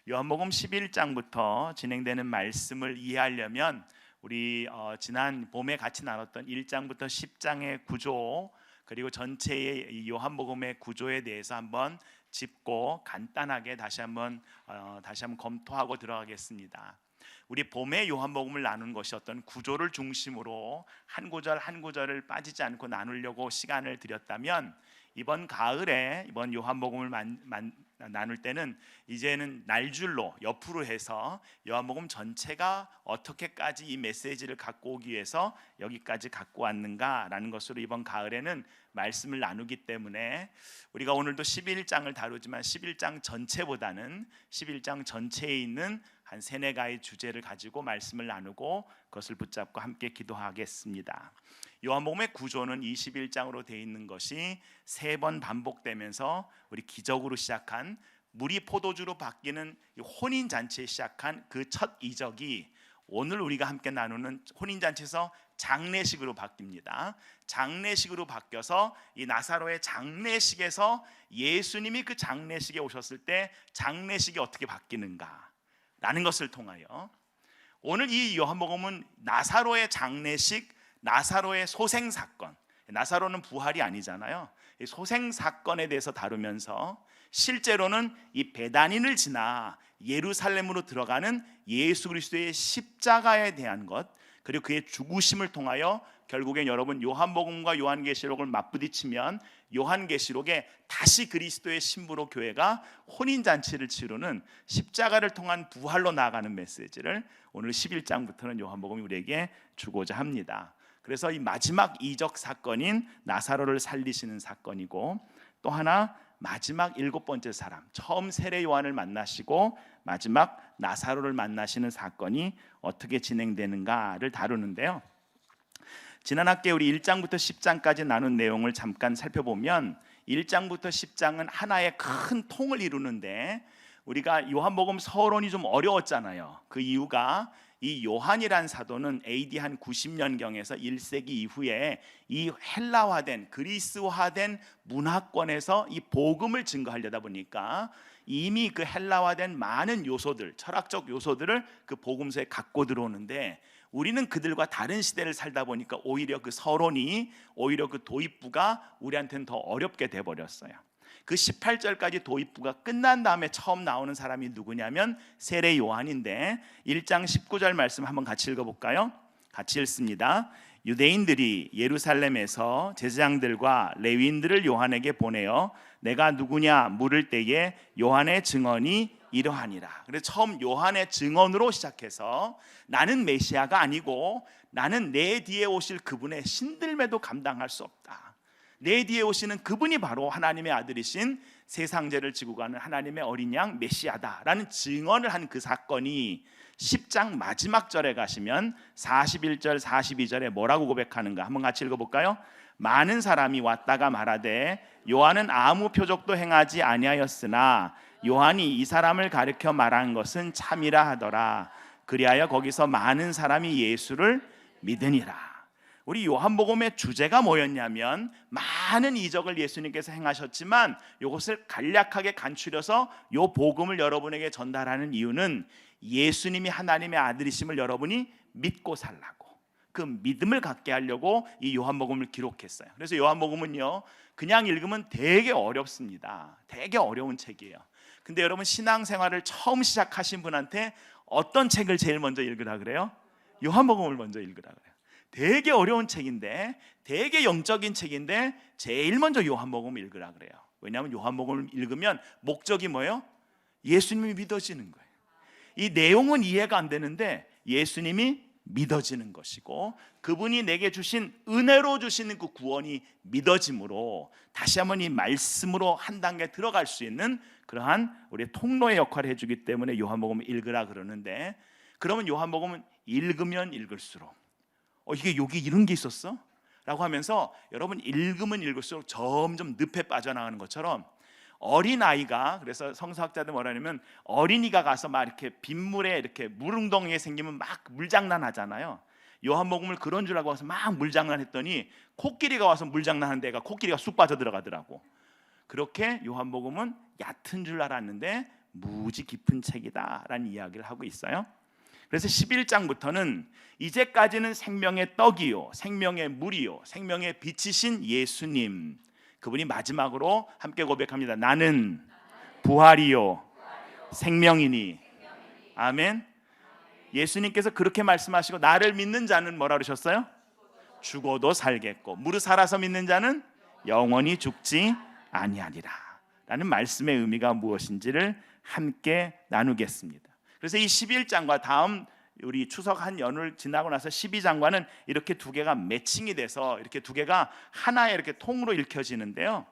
요한복음 11장부터 진행되는 말씀을 이해하려면 우리 지난 봄에 같이 나눴던 1장부터 10장의 구조, 그리고 전체의 이 요한복음의 구조에 대해서 한번 짚고 간단하게 다시 한번 검토하고 들어가겠습니다. 우리 봄에 요한복음을 나눈 것이 어떤 구조를 중심으로 한 구절 한 구절을 빠지지 않고 나누려고 시간을 들였다면, 이번 가을에 이번 요한복음을 나눌 때는 이제는 날줄로 옆으로 해서 요한복음 전체가 어떻게까지 이 메시지를 갖고 오기 위해서 여기까지 갖고 왔는가라는 것으로 이번 가을에는 말씀을 나누기 때문에, 우리가 오늘도 11장을 다루지만 11장 전체보다는 11장 전체에 있는 한 세네 가지 주제를 가지고 말씀을 나누고 그것을 붙잡고 함께 기도하겠습니다. 요한복음의 구조는 21장으로 되어 있는 것이 세 번 반복되면서 우리 기적으로 시작한, 물이 포도주로 바뀌는 혼인잔치에 시작한 그 첫 이적이 오늘 우리가 함께 나누는 혼인잔치에서 장례식으로 바뀝니다. 장례식으로 바뀌어서 이 나사로의 장례식에서 예수님이 그 장례식에 오셨을 때 장례식이 어떻게 바뀌는가 라는 것을 통하여, 오늘 이 요한복음은 나사로의 장례식, 나사로의 소생사건, 나사로는 부활이 아니잖아요. 이 소생사건에 대해서 다루면서 실제로는 이 베다니를 지나 예루살렘으로 들어가는 예수 그리스도의 십자가에 대한 것, 그리고 그의 죽으심을 통하여 결국엔 여러분 요한복음과 요한계시록을 맞부딪히면 요한계시록에 다시 그리스도의 신부로 교회가 혼인잔치를 치르는 십자가를 통한 부활로 나아가는 메시지를 오늘 11장부터는 요한복음이 우리에게 주고자 합니다. 그래서 이 마지막 이적 사건인 나사로를 살리시는 사건이고, 또 하나 마지막 일곱 번째 사람, 처음 세례 요한을 만나시고 마지막 나사로를 만나시는 사건이 어떻게 진행되는가를 다루는데요. 지난 학기에 우리 1장부터 10장까지 나눈 내용을 잠깐 살펴보면 1장부터 10장은 하나의 큰 통을 이루는데, 우리가 요한복음 서론이 좀 어려웠잖아요. 그 이유가 이 요한이란 사도는 AD 한 90년경에서 1세기 이후에 이 헬라화된 그리스화된 문화권에서 이 복음을 증거하려다 보니까 이미 그 헬라화된 많은 요소들, 철학적 요소들을 그 복음서에 갖고 들어오는데, 우리는 그들과 다른 시대를 살다 보니까 오히려 그 서론이, 오히려 그 도입부가 우리한테는 더 어렵게 돼버렸어요. 그 18절까지 도입부가 끝난 다음에 처음 나오는 사람이 누구냐면 세례 요한인데, 1장 19절 말씀 한번 같이 읽어볼까요? 같이 읽습니다. 유대인들이 예루살렘에서 제사장들과 레위인들을 요한에게 보내어 내가 누구냐 물을 때에 요한의 증언이 이러하니라. 그래서 처음 요한의 증언으로 시작해서 나는 메시아가 아니고 나는 내 뒤에 오실 그분의 신들매도 감당할 수 없다. 내 뒤에 오시는 그분이 바로 하나님의 아들이신 세상 죄를 지고 가는 하나님의 어린 양 메시아다라는 증언을 한 그 사건이 10장 마지막 절에 가시면 41절 42절에 뭐라고 고백하는가 한번 같이 읽어볼까요? 많은 사람이 왔다가 말하되 요한은 아무 표적도 행하지 아니하였으나 요한이 이 사람을 가르쳐 말한 것은 참이라 하더라. 그리하여 거기서 많은 사람이 예수를 믿으니라. 우리 요한복음의 주제가 뭐였냐면, 많은 이적을 예수님께서 행하셨지만 이것을 간략하게 간추려서 이 복음을 여러분에게 전달하는 이유는 예수님이 하나님의 아들이심을 여러분이 믿고 살라고, 그 믿음을 갖게 하려고 이 요한복음을 기록했어요. 그래서 요한복음은요 그냥 읽으면 되게 어렵습니다. 되게 어려운 책이에요. 근데 여러분 신앙생활을 처음 시작하신 분한테 어떤 책을 제일 먼저 읽으라 그래요? 요한복음을 먼저 읽으라 그래요. 되게 어려운 책인데, 되게 영적인 책인데 제일 먼저 요한복음을 읽으라 그래요. 왜냐하면 요한복음을 읽으면 목적이 뭐예요? 예수님이 믿어지는 거예요. 이 내용은 이해가 안 되는데 예수님이 믿어지는 것이고, 그분이 내게 주신 은혜로 주시는 그 구원이 믿어짐으로 다시 한번 이 말씀으로 한 단계 들어갈 수 있는 그러한 우리 통로의 역할을 해주기 때문에 요한복음을 읽으라 그러는데, 그러면 요한복음은 읽으면 읽을수록 이게 여기 이런 게 있었어? 라고 하면서 여러분 읽으면 읽을수록 점점 늪에 빠져나가는 것처럼, 어린아이가, 그래서 성서학자들 뭐라 하냐면 어린이가 가서 막 이렇게 빗물에 이렇게 물웅덩이에 생기면 막 물장난 하잖아요. 요한복음을 그런 줄 알고 와서 막 물장난 했더니 코끼리가 와서 물장난 하는 데가 코끼리가 쑥 빠져 들어가더라고. 그렇게 요한복음은 얕은 줄 알았는데 무지 깊은 책이다라는 이야기를 하고 있어요. 그래서 11장부터는 이제까지는 생명의 떡이요, 생명의 물이요, 생명의 빛이신 예수님, 그분이 마지막으로 함께 고백합니다. 나는 부활이요 생명이니. 아멘. 예수님께서 그렇게 말씀하시고, 나를 믿는 자는 뭐라 그러셨어요? 죽어도 살겠고 무릇 살아서 믿는 자는 영원히 죽지 아니하리라 라는 말씀의 의미가 무엇인지를 함께 나누겠습니다. 그래서 이 11장과 다음 우리 추석 한 연을 지나고 나서 12장과는 이렇게 두 개가 매칭이 돼서 이렇게 두 개가 하나의 이렇게 통으로 읽혀지는데요,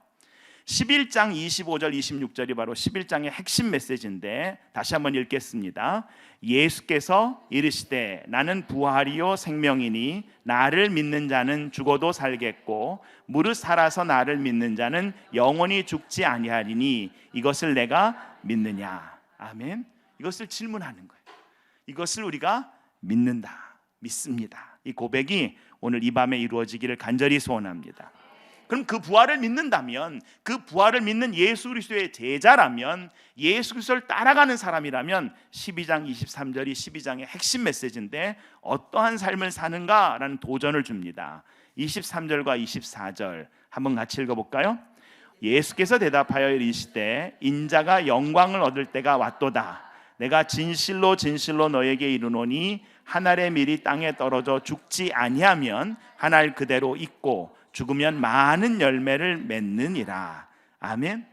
11장 25절 26절이 바로 11장의 핵심 메시지인데 다시 한번 읽겠습니다. 예수께서 이르시되 나는 부활이요 생명이니 나를 믿는 자는 죽어도 살겠고 무릇 살아서 나를 믿는 자는 영원히 죽지 아니하리니 이것을 내가 믿느냐. 아멘. 이것을 질문하는 거예요. 이것을 우리가 믿는다, 믿습니다. 이 고백이 오늘 이 밤에 이루어지기를 간절히 소원합니다. 그럼 그 부활을 믿는다면, 그 부활을 믿는 예수 그리스도의 제자라면, 예수 그리스도를 따라가는 사람이라면 12장 23절이 12장의 핵심 메시지인데 어떠한 삶을 사는가라는 도전을 줍니다. 23절과 24절 한번 같이 읽어볼까요? 예수께서 대답하여 이르시되 인자가 영광을 얻을 때가 왔도다. 내가 진실로 진실로 너에게 이르노니 한 알의 밀이 땅에 떨어져 죽지 아니하면 한 알 그대로 있고 죽으면 많은 열매를 맺느니라. 아멘.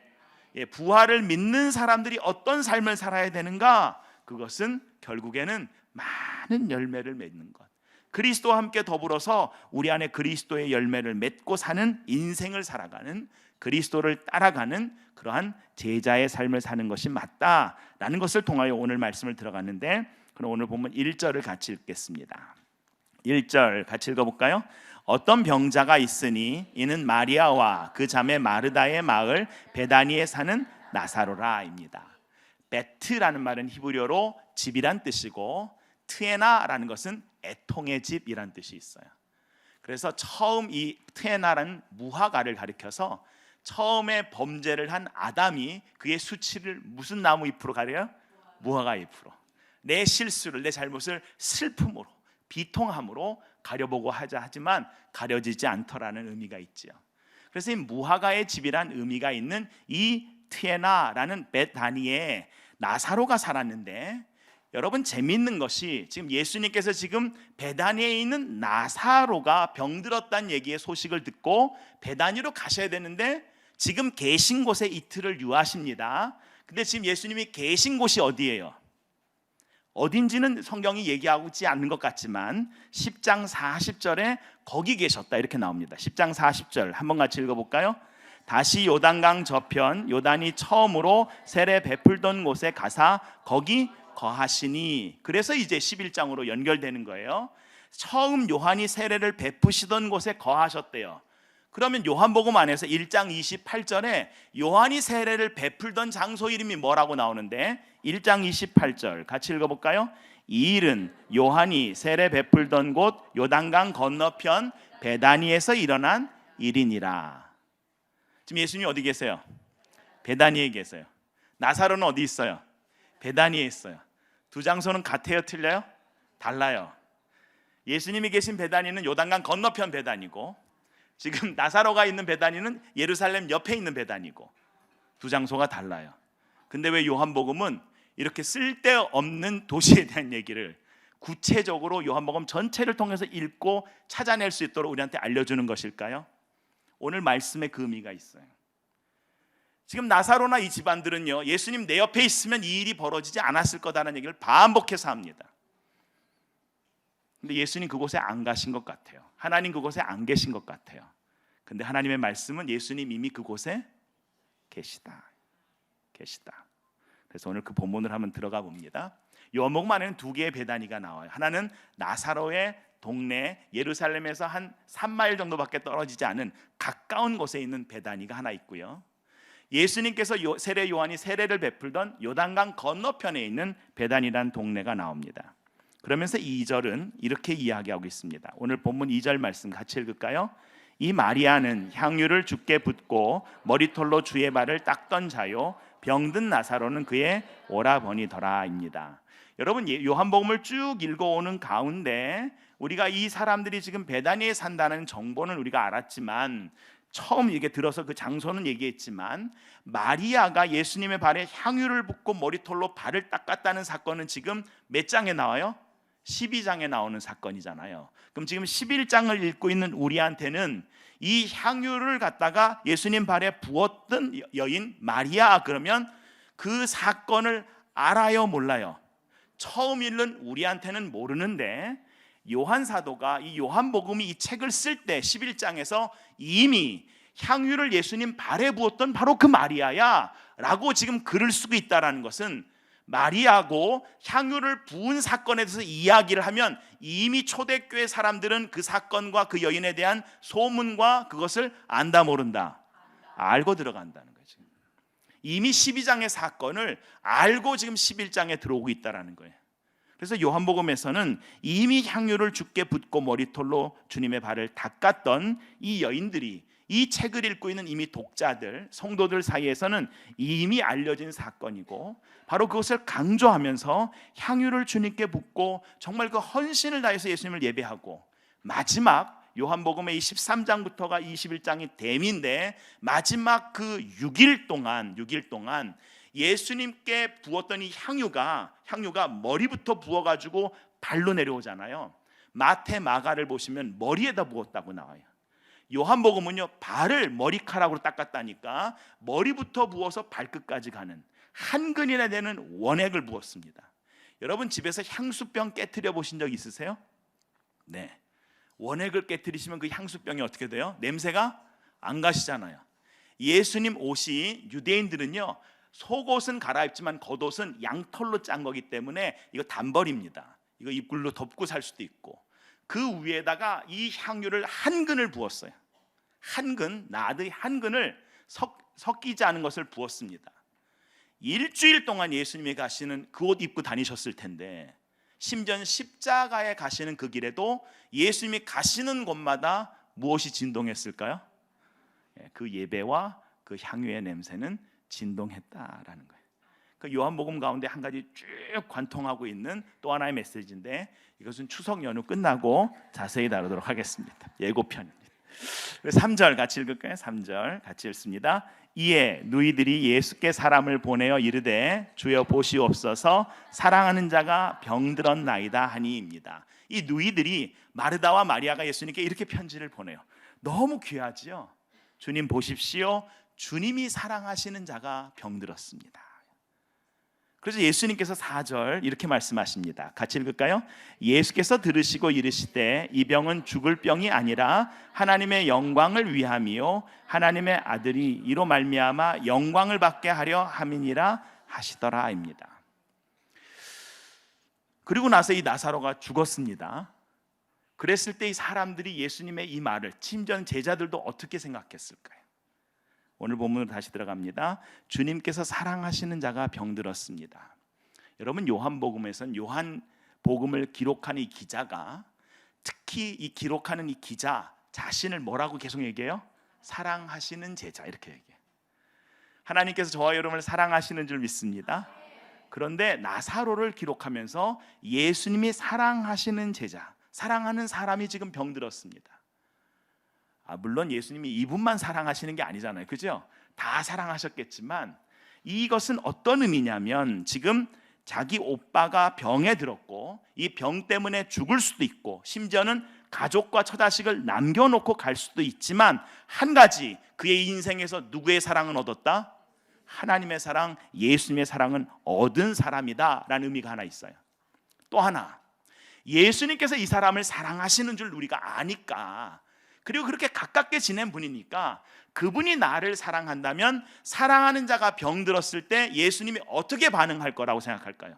부활을 믿는 사람들이 어떤 삶을 살아야 되는가? 그것은 결국에는 많은 열매를 맺는 것, 그리스도와 함께 더불어서 우리 안에 그리스도의 열매를 맺고 사는 인생을 살아가는, 그리스도를 따라가는 그러한 제자의 삶을 사는 것이 맞다라는 것을 통하여 오늘 말씀을 들어갔는데, 그럼 오늘 본문 1절을 같이 읽겠습니다. 1절 같이 읽어볼까요? 어떤 병자가 있으니 이는 마리아와 그 자매 마르다의 마을 베다니에 사는 나사로라입니다. 베트라는 말은 히브리어로 집이란 뜻이고 트에나라는 것은 애통의 집이란 뜻이 있어요. 그래서 처음 이 트에나라는 무화과를 가리켜서 처음에 범죄를 한 아담이 그의 수치를 무슨 나무 잎으로 가려요? 무화과 잎으로. 내 실수를, 내 잘못을 슬픔으로, 비통함으로 가려보고 하자 하지만 가려지지 않더라는 의미가 있죠. 그래서 이 무화과의 집이란 의미가 있는 이 트에나라는 베다니에 나사로가 살았는데, 여러분 재미있는 것이 지금 예수님께서 지금 베다니에 있는 나사로가 병들었다는 얘기의 소식을 듣고 베다니로 가셔야 되는데 지금 계신 곳에 이틀을 유하십니다. 근데 지금 예수님이 계신 곳이 어디예요? 어딘지는 성경이 얘기하지 않는 것 같지만 10장 40절에 거기 계셨다 이렇게 나옵니다. 10장 40절 한번 같이 읽어볼까요? 다시 요단강 저편 요단이 처음으로 세례 베풀던 곳에 가사 거기 거하시니, 그래서 이제 11장으로 연결되는 거예요. 처음 요한이 세례를 베푸시던 곳에 거하셨대요. 그러면 요한복음 안에서 1장 28절에 요한이 세례를 베풀던 장소 이름이 뭐라고 나오는데 1장 28절 같이 읽어볼까요? 이 일은 요한이 세례 베풀던 곳 요단강 건너편 베다니에서 일어난 일이니라. 지금 예수님이 어디 계세요? 베다니에 계세요. 나사로는 어디 있어요? 베다니에 있어요. 두 장소는 같아요, 틀려요? 달라요. 예수님이 계신 베다니는 요단강 건너편 베다니고 지금 나사로가 있는 베다니는 예루살렘 옆에 있는 베다니고 두 장소가 달라요. 근데 왜 요한복음은 이렇게 쓸데없는 도시에 대한 얘기를 구체적으로 요한복음 전체를 통해서 읽고 찾아낼 수 있도록 우리한테 알려주는 것일까요? 오늘 말씀에 그 의미가 있어요. 지금 나사로나 이 집안들은요, 예수님 내 옆에 있으면 이 일이 벌어지지 않았을 거다라는 얘기를 반복해서 합니다. 근데 예수님 그곳에 안 가신 것 같아요. 하나님 그곳에 안 계신 것 같아요. 근데 하나님의 말씀은 예수님 이미 그곳에 계시다. 그래서 오늘 그 본문을 한번 들어가 봅니다. 요한복음 안에는 두 개의 베다니가 나와요. 하나는 나사로의 동네 예루살렘에서 한 3마일 정도밖에 떨어지지 않은 가까운 곳에 있는 베다니가 하나 있고요, 예수님께서 세례 요한이 세례를 베풀던 요단강 건너편에 있는 베다니라는 동네가 나옵니다. 그러면서 2절은 이렇게 이야기하고 있습니다. 오늘 본문 2절 말씀 같이 읽을까요? 이 마리아는 향유를 주께 붓고 머리털로 주의 발을 닦던 자요 병든 나사로는 그의 오라버니더라입니다. 여러분, 요한복음을 쭉 읽어오는 가운데 우리가 이 사람들이 지금 베다니에 산다는 정보는 우리가 알았지만, 처음 이게 들어서 그 장소는 얘기했지만, 마리아가 예수님의 발에 향유를 붓고 머리털로 발을 닦았다는 사건은 지금 몇 장에 나와요? 12장에 나오는 사건이잖아요. 그럼 지금 11장을 읽고 있는 우리한테는 이 향유를 갖다가 예수님 발에 부었던 여인 마리아, 그러면 그 사건을 알아요, 몰라요? 처음 읽는 우리한테는 모르는데, 요한 사도가 이 요한복음이 이 책을 쓸 때 11장에서 이미 향유를 예수님 발에 부었던 바로 그 마리아야 라고 지금 글을 쓰고 있다는 것은, 마리아고 향유를 부은 사건에 대해서 이야기를 하면 이미 초대교회 사람들은 그 사건과 그 여인에 대한 소문과 그것을 안다 모른다? 알고 들어간다는 거죠. 이미 12장의 사건을 알고 지금 11장에 들어오고 있다는 거예요. 그래서 요한복음에서는 이미 향유를 주께 붓고 머리털로 주님의 발을 닦았던 이 여인들이 이 책을 읽고 있는 이미 독자들, 성도들 사이에서는 이미 알려진 사건이고, 바로 그것을 강조하면서 향유를 주님께 붓고 정말 그 헌신을 다해서 예수님을 예배하고, 마지막 요한복음의 이 13장부터가 21장이 댐인데, 마지막 그 6일 동안 예수님께 부었던 이 향유가 머리부터 부어가지고 발로 내려오잖아요. 마태, 마가를 보시면 머리에다 부었다고 나와요. 요한복음은요, 발을 머리카락으로 닦았다니까 머리부터 부어서 발끝까지 가는 한 근이나 되는 원액을 부었습니다. 여러분, 집에서 향수병 깨트려 보신 적 있으세요? 네. 원액을 깨트리시면 그 향수병이 어떻게 돼요? 냄새가 안 가시잖아요. 예수님 옷이, 유대인들은요, 속옷은 갈아입지만 겉옷은 양털로 짠 거기 때문에 이거 단벌입니다. 이거 입글로 덮고 살 수도 있고, 그 위에다가 이 향유를 한 근을 부었어요. 한 근, 나드의 한 근을 섞이지 않은 것을 부었습니다. 일주일 동안 예수님이 가시는 그 옷 입고 다니셨을 텐데, 심지어 십자가에 가시는 그 길에도 예수님이 가시는 곳마다 무엇이 진동했을까요? 그 예배와 그 향유의 냄새는 진동했다라는 거예요. 그 요한복음 가운데 한 가지 쭉 관통하고 있는 또 하나의 메시지인데, 이것은 추석 연휴 끝나고 자세히 다루도록 하겠습니다. 예고편입니다. 3절 같이 읽을까요? 3절 같이 읽습니다. 이에 누이들이 예수께 사람을 보내어 이르되 주여 보시옵소서 사랑하는 자가 병들었나이다 하니입니다. 이 누이들이 마르다와 마리아가 예수님께 이렇게 편지를 보내요. 너무 귀하지요? 주님 보십시오, 주님이 사랑하시는 자가 병들었습니다. 그래서 예수님께서 4절 이렇게 말씀하십니다. 같이 읽을까요? 예수께서 들으시고 이르시되 이 병은 죽을 병이 아니라 하나님의 영광을 위함이요 하나님의 아들이 이로 말미암아 영광을 받게 하려 함이니라 하시더라입니다. 그리고 나서 이 나사로가 죽었습니다. 그랬을 때 이 사람들이 예수님의 이 말을, 심지어 제자들도 어떻게 생각했을까요? 오늘 본문으로 다시 들어갑니다. 주님께서 사랑하시는 자가 병들었습니다. 여러분, 요한복음에서는 요한복음을 기록하는 이 기자가, 특히 이 기록하는 이 기자 자신을 뭐라고 계속 얘기해요? 사랑하시는 제자, 이렇게 얘기해요. 하나님께서 저와 여러분을 사랑하시는 줄 믿습니다. 그런데 나사로를 기록하면서 예수님이 사랑하시는 제자, 사랑하는 사람이 지금 병들었습니다. 물론 예수님이 이분만 사랑하시는 게 아니잖아요, 그죠? 다 사랑하셨겠지만 이것은 어떤 의미냐면, 지금 자기 오빠가 병에 들었고 이 병 때문에 죽을 수도 있고, 심지어는 가족과 처자식을 남겨놓고 갈 수도 있지만, 한 가지, 그의 인생에서 누구의 사랑은 얻었다? 하나님의 사랑, 예수님의 사랑은 얻은 사람이다 라는 의미가 하나 있어요. 또 하나, 예수님께서 이 사람을 사랑하시는 줄 우리가 아니까, 그리고 그렇게 가깝게 지낸 분이니까, 그분이 나를 사랑한다면 사랑하는 자가 병들었을 때 예수님이 어떻게 반응할 거라고 생각할까요?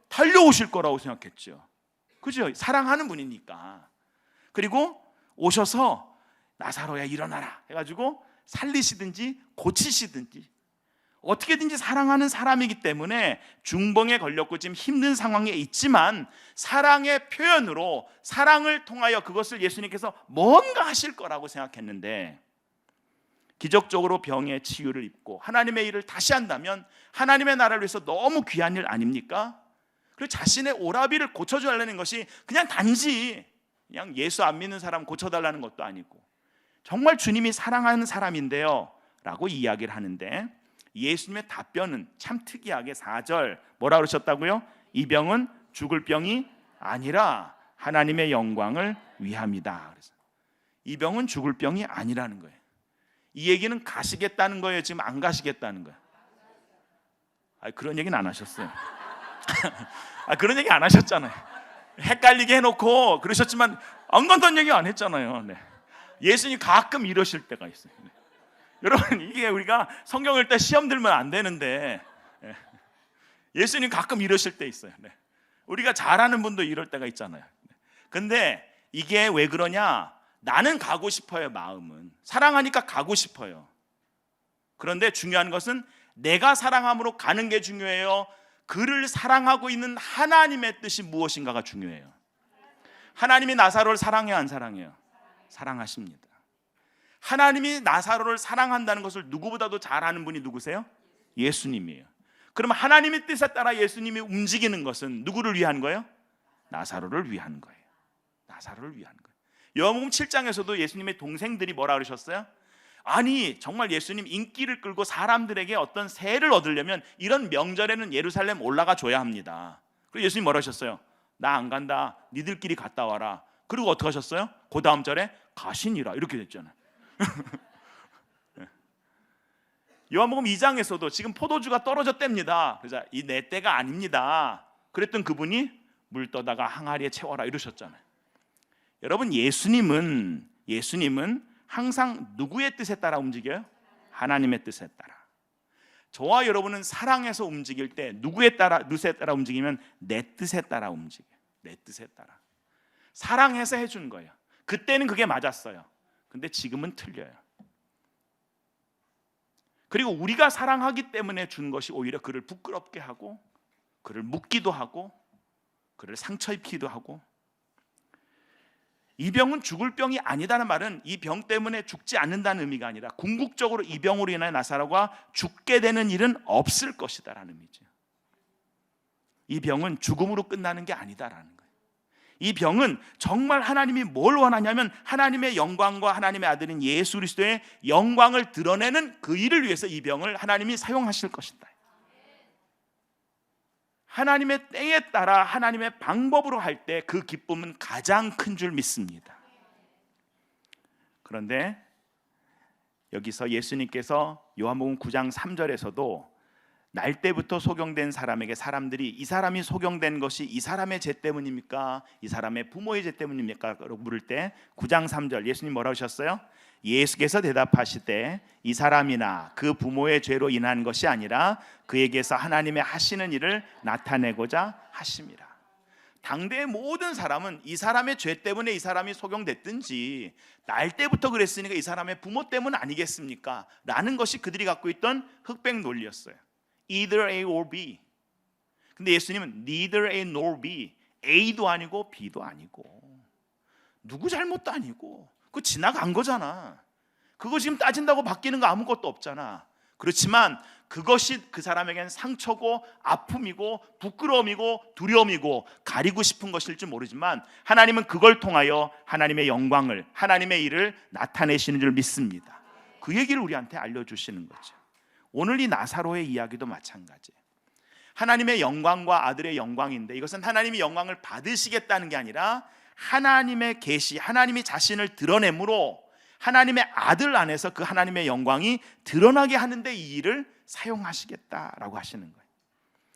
달려오실 거라고 생각했죠. 그죠? 사랑하는 분이니까. 그리고 오셔서 나사로야 일어나라 해가지고 살리시든지 고치시든지, 어떻게든지 사랑하는 사람이기 때문에 중병에 걸렸고 지금 힘든 상황에 있지만, 사랑의 표현으로, 사랑을 통하여 그것을 예수님께서 뭔가 하실 거라고 생각했는데, 기적적으로 병의 치유를 입고 하나님의 일을 다시 한다면 하나님의 나라를 위해서 너무 귀한 일 아닙니까? 그리고 자신의 오라비를 고쳐주려는 것이 그냥 단지 그냥 예수 안 믿는 사람 고쳐달라는 것도 아니고 정말 주님이 사랑하는 사람인데요 라고 이야기를 하는데, 예수님의 답변은 참 특이하게 4절 뭐라 그러셨다고요? 이 병은 죽을 병이 아니라 하나님의 영광을 위함이다. 그래서 이 병은 죽을 병이 아니라는 거예요. 이 얘기는 가시겠다는 거예요, 지금 안 가시겠다는 거예요? 그런 얘기는 안 하셨어요. 그런 얘기 안 하셨잖아요. 헷갈리게 해놓고 그러셨지만 안 간다는 얘기 안 했잖아요. 네. 예수님 가끔 이러실 때가 있어요. 네. 여러분, 이게 우리가 성경 읽을 때 시험 들면 안 되는데 예수님 가끔 이러실 때 있어요. 네. 우리가 잘하는 분도 이럴 때가 있잖아요. 근데 이게 왜 그러냐? 나는 가고 싶어요. 마음은 사랑하니까 가고 싶어요. 그런데 중요한 것은 내가 사랑함으로 가는 게 중요해요, 그를 사랑하고 있는 하나님의 뜻이 무엇인가가 중요해요. 하나님이 나사로를 사랑해요, 안 사랑해요? 사랑하십니다. 하나님이 나사로를 사랑한다는 것을 누구보다도 잘 아는 분이 누구세요? 예수님이에요. 그러면 하나님의 뜻에 따라 예수님이 움직이는 것은 누구를 위한 거예요? 나사로를 위한 거예요. 나사로를 위한 거예요. 요한복음 7장에서도 예수님의 동생들이 뭐라 그러셨어요? 아니 정말 예수님 인기를 끌고 사람들에게 어떤 세를 얻으려면 이런 명절에는 예루살렘 올라가 줘야 합니다. 그리고 예수님 뭐라 하셨어요? 나 안 간다, 니들끼리 갔다 와라. 그리고 어떻게 하셨어요? 그 다음 절에 가시니라 이렇게 됐잖아요. 요한복음 2장에서도 지금 포도주가 떨어졌답니다. 그래서 이 내 때가 아닙니다. 그랬던 그분이 물 떠다가 항아리에 채워라 이러셨잖아요. 여러분, 예수님은 항상 누구의 뜻에 따라 움직여요? 하나님의 뜻에 따라. 저와 여러분은 사랑해서 움직일 때 누구의 뜻에 따라 움직이면 내 뜻에 따라 움직여요. 내 뜻에 따라. 사랑해서 해준 거예요. 그때는 그게 맞았어요. 근데 지금은 틀려요. 그리고 우리가 사랑하기 때문에 준 것이 오히려 그를 부끄럽게 하고 그를 묻기도 하고 그를 상처 입히기도 하고, 이 병은 죽을 병이 아니다는 말은 이 병 때문에 죽지 않는다는 의미가 아니라 궁극적으로 이 병으로 인해 나사로가 죽게 되는 일은 없을 것이다라는 의미죠. 이 병은 죽음으로 끝나는 게 아니다라는 거예요. 이 병은 정말 하나님이 뭘 원하냐면 하나님의 영광과 하나님의 아들인 예수 그리스도의 영광을 드러내는 그 일을 위해서 이 병을 하나님이 사용하실 것이다. 하나님의 때에 따라 하나님의 방법으로 할 때 그 기쁨은 가장 큰 줄 믿습니다. 그런데 여기서 예수님께서 요한복음 9장 3절에서도 날 때부터 소경된 사람에게 사람들이 이 사람이 소경된 것이 이 사람의 죄 때문입니까? 이 사람의 부모의 죄 때문입니까? 라고 물을 때 9장 3절 예수님 뭐라고 하셨어요? 예수께서 대답하시되 이 사람이나 그 부모의 죄로 인한 것이 아니라 그에게서 하나님의 하시는 일을 나타내고자 하심이라. 당대의 모든 사람은 이 사람의 죄 때문에 이 사람이 소경됐든지 날 때부터 그랬으니까 이 사람의 부모 때문 아니겠습니까? 라는 것이 그들이 갖고 있던 흑백 논리였어요. Either A or B. 근데 예수님은 neither A nor B. A도 아니고 B도 아니고 누구 잘못도 아니고 그거 지나간 거잖아. 그거 지금 따진다고 바뀌는 거 아무것도 없잖아. 그렇지만 그것이 그 사람에겐 상처고 아픔이고 부끄러움이고 두려움이고 가리고 싶은 것일 줄 모르지만 하나님은 그걸 통하여 하나님의 영광을, 하나님의 일을 나타내시는 줄 믿습니다. 그 얘기를 우리한테 알려주시는 거죠. 오늘 이 나사로의 이야기도 마찬가지예요. 하나님의 영광과 아들의 영광인데 이것은 하나님이 영광을 받으시겠다는 게 아니라 하나님의 계시, 하나님이 자신을 드러내므로 하나님의 아들 안에서 그 하나님의 영광이 드러나게 하는데 이 일을 사용하시겠다라고 하시는 거예요.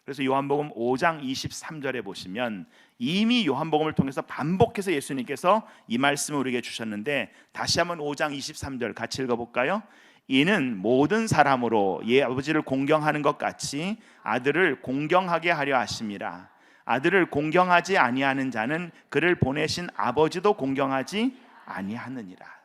그래서 요한복음 5장 23절에 보시면 이미 요한복음을 통해서 반복해서 예수님께서 이 말씀을 우리에게 주셨는데 다시 한번 5장 23절 같이 읽어볼까요? 이는 모든 사람으로 아버지를 공경하는 것 같이 아들을 공경하게 하려 하심이라. 아들을 공경하지 아니하는 자는 그를 보내신 아버지도 공경하지 아니하느니라.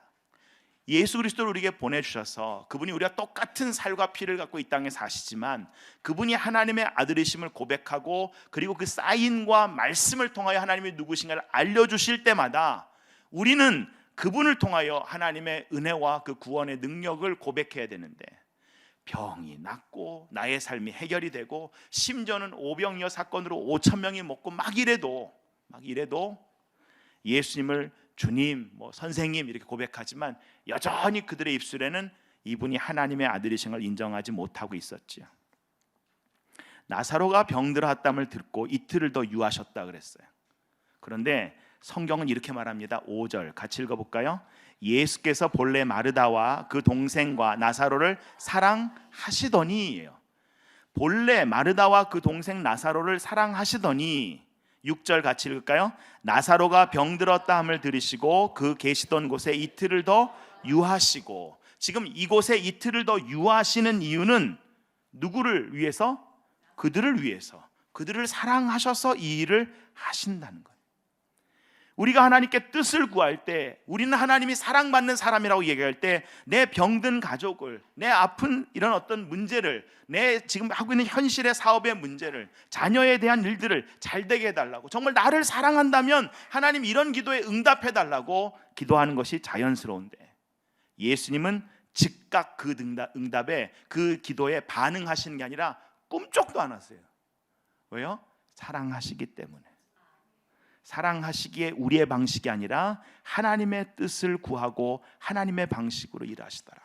예수 그리스도를 우리에게 보내주셔서 그분이 우리와 똑같은 살과 피를 갖고 이 땅에 사시지만 그분이 하나님의 아들이심을 고백하고 그리고 그 사인과 말씀을 통하여 하나님이 누구신가를 알려주실 때마다 우리는 그분을 통하여 하나님의 은혜와 그 구원의 능력을 고백해야 되는데, 병이 낫고 나의 삶이 해결이 되고 심지어는 오병이어 사건으로 5천 명이 먹고 막 이래도 예수님을 주님, 선생님 이렇게 고백하지만 여전히 그들의 입술에는 이분이 하나님의 아들이신 걸 인정하지 못하고 있었지요. 나사로가 병들었다함을 듣고 이틀을 더 유하셨다 그랬어요. 그런데 성경은 이렇게 말합니다. 5절 같이 읽어볼까요? 예수께서 본래 마르다와 그 동생과 나사로를 사랑하시더니예요. 본래 마르다와 그 동생 나사로를 사랑하시더니, 6절 같이 읽을까요? 나사로가 병들었다 함을 들으시고 그 계시던 곳에 이틀을 더 유하시고. 지금 이곳에 이틀을 더 유하시는 이유는 누구를 위해서? 그들을 위해서, 그들을 사랑하셔서 이 일을 하신다는 거예요. 우리가 하나님께 뜻을 구할 때, 우리는 하나님이 사랑받는 사람이라고 얘기할 때 내 병든 가족을, 내 아픈 이런 어떤 문제를, 내 지금 하고 있는 현실의 사업의 문제를, 자녀에 대한 일들을 잘 되게 해달라고, 정말 나를 사랑한다면 하나님 이런 기도에 응답해달라고 기도하는 것이 자연스러운데, 예수님은 즉각 그 응답에, 그 기도에 반응하시는 게 아니라 꿈쩍도 안 하세요. 왜요? 사랑하시기 때문에. 사랑하시기에 우리의 방식이 아니라 하나님의 뜻을 구하고 하나님의 방식으로 일하시더라.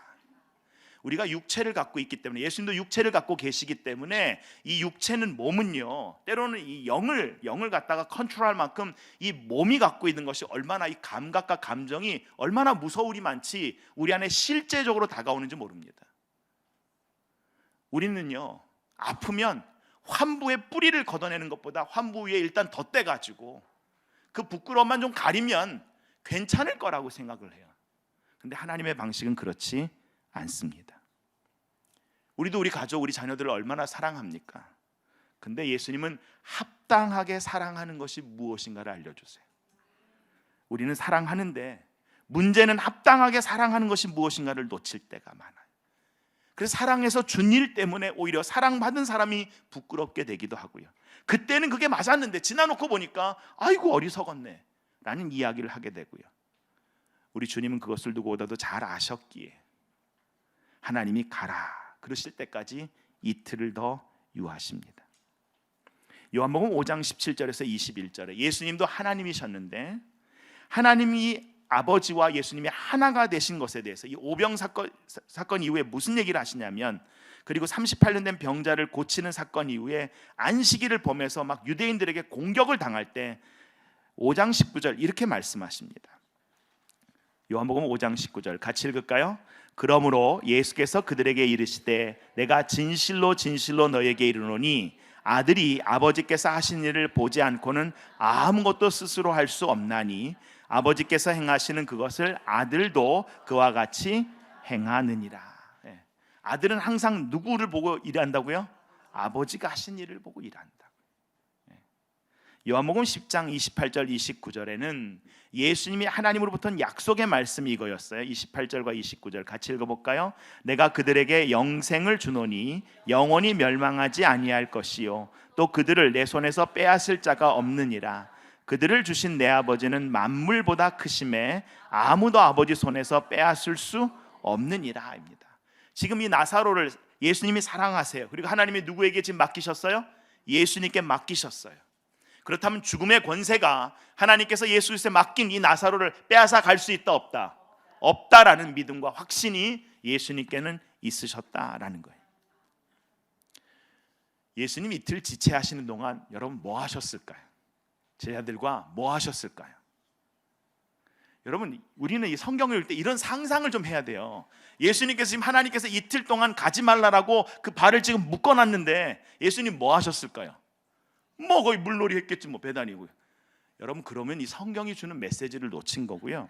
우리가 육체를 갖고 있기 때문에, 예수님도 육체를 갖고 계시기 때문에 이 육체는, 몸은요, 때로는 이 영을 갖다가 컨트롤할 만큼 이 몸이 갖고 있는 것이 얼마나, 이 감각과 감정이 얼마나 무서울이 많지 우리 안에 실제적으로 다가오는지 모릅니다. 우리는요, 아프면 환부의 뿌리를 걷어내는 것보다 환부 위에 일단 덧대가지고 그 부끄러움만 좀 가리면 괜찮을 거라고 생각을 해요. 근데 하나님의 방식은 그렇지 않습니다. 우리도 우리 가족, 우리 자녀들을 얼마나 사랑합니까? 근데 예수님은 합당하게 사랑하는 것이 무엇인가를 알려주세요. 우리는 사랑하는데 문제는 합당하게 사랑하는 것이 무엇인가를 놓칠 때가 많아요. 그래서 사랑해서 준 일 때문에 오히려 사랑받은 사람이 부끄럽게 되기도 하고요. 그때는 그게 맞았는데 지나놓고 보니까 아이고 어리석었네 라는 이야기를 하게 되고요. 우리 주님은 그것을 누구보다도 잘 아셨기에 하나님이 가라 그러실 때까지 이틀을 더 유하십니다. 요한복음 5장 17절에서 21절에 예수님도 하나님이셨는데 하나님이 아버지와 예수님이 하나가 되신 것에 대해서 이 오병 사건 이후에 무슨 얘기를 하시냐면, 그리고 38년 된 병자를 고치는 사건 이후에 안식일을 범해서 막 유대인들에게 공격을 당할 때 5장 19절 이렇게 말씀하십니다. 요한복음 5장 19절 같이 읽을까요? 그러므로 예수께서 그들에게 이르시되 내가 진실로 진실로 너에게 이르노니 아들이 아버지께서 하신 일을 보지 않고는 아무것도 스스로 할 수 없나니 아버지께서 행하시는 그것을 아들도 그와 같이 행하느니라. 아들은 항상 누구를 보고 일한다고요? 아버지가 하신 일을 보고 일한다고. 요한복음 10장 28절 29절에는 예수님이 하나님으로부터 약속의 말씀이 이거였어요. 28절과 29절 같이 읽어볼까요? 내가 그들에게 영생을 주노니 영원히 멸망하지 아니할 것이요 또 그들을 내 손에서 빼앗을 자가 없느니라. 그들을 주신 내 아버지는 만물보다 크심에 아무도 아버지 손에서 빼앗을 수 없느니라 입니다. 지금 이 나사로를 예수님이 사랑하세요. 그리고 하나님이 누구에게 지금 맡기셨어요? 예수님께 맡기셨어요. 그렇다면 죽음의 권세가 하나님께서 예수 그리스도에 맡긴 이 나사로를 빼앗아 갈 수 있다 없다? 없다라는 믿음과 확신이 예수님께는 있으셨다라는 거예요. 예수님 이틀 지체하시는 동안 여러분 뭐 하셨을까요? 제자들과 뭐 하셨을까요? 여러분 우리는 이 성경을 읽을 때 이런 상상을 좀 해야 돼요. 예수님께서 지금 하나님께서 이틀 동안 가지 말라라고 그 발을 지금 묶어놨는데 예수님 뭐 하셨을까요? 뭐 거의 물놀이 했겠지 뭐 배단이고요. 여러분 그러면 이 성경이 주는 메시지를 놓친 거고요.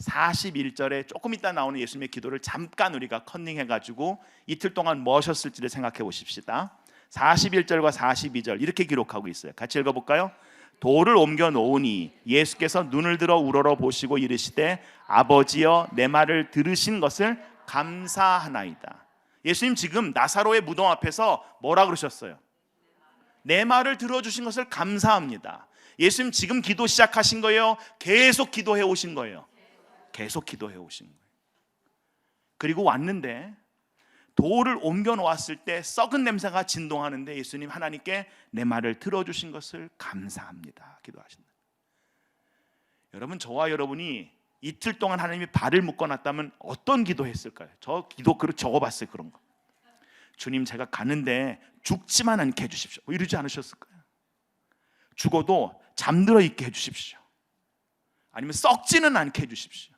41절에 조금 이따 나오는 예수님의 기도를 잠깐 우리가 컨닝해가지고 이틀 동안 뭐 하셨을지를 생각해 보십시다. 41절과 42절 이렇게 기록하고 있어요. 같이 읽어볼까요? 돌을 옮겨 놓으니 예수께서 눈을 들어 우러러 보시고 이르시되 아버지여 내 말을 들으신 것을 감사하나이다. 예수님 지금 나사로의 무덤 앞에서 뭐라 그러셨어요? 내 말을 들어주신 것을 감사합니다. 예수님 지금 기도 시작하신 거예요? 계속 기도해 오신 거예요? 계속 기도해 오신 거예요. 그리고 왔는데 돌을 옮겨 놓았을 때 썩은 냄새가 진동하는데 예수님 하나님께 내 말을 들어주신 것을 감사합니다 기도하신다. 여러분, 저와 여러분이 이틀 동안 하나님이 발을 묶어놨다면 어떤 기도했을까요? 저 기도 그렇게 적어봤어요. 그런 거. 주님, 제가 가는데 죽지만 않게 해주십시오, 뭐 이러지 않으셨을까요? 죽어도 잠들어 있게 해주십시오, 아니면 썩지는 않게 해주십시오.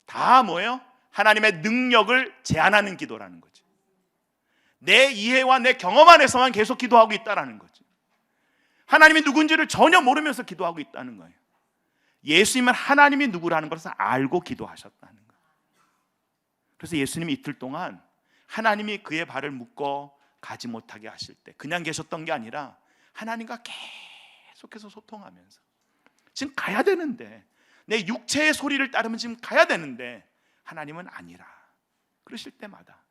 다 뭐예요? 하나님의 능력을 제한하는 기도라는 거지. 내 이해와 내 경험 안에서만 계속 기도하고 있다는 거지. 하나님이 누군지를 전혀 모르면서 기도하고 있다는 거예요. 예수님은 하나님이 누구라는 것을 알고 기도하셨다는 거예요. 그래서 예수님이 이틀 동안 하나님이 그의 발을 묶어 가지 못하게 하실 때 그냥 계셨던 게 아니라 하나님과 계속해서 소통하면서 지금 가야 되는데, 내 육체의 소리를 따르면 지금 가야 되는데 하나님은 아니라 그러실 때마다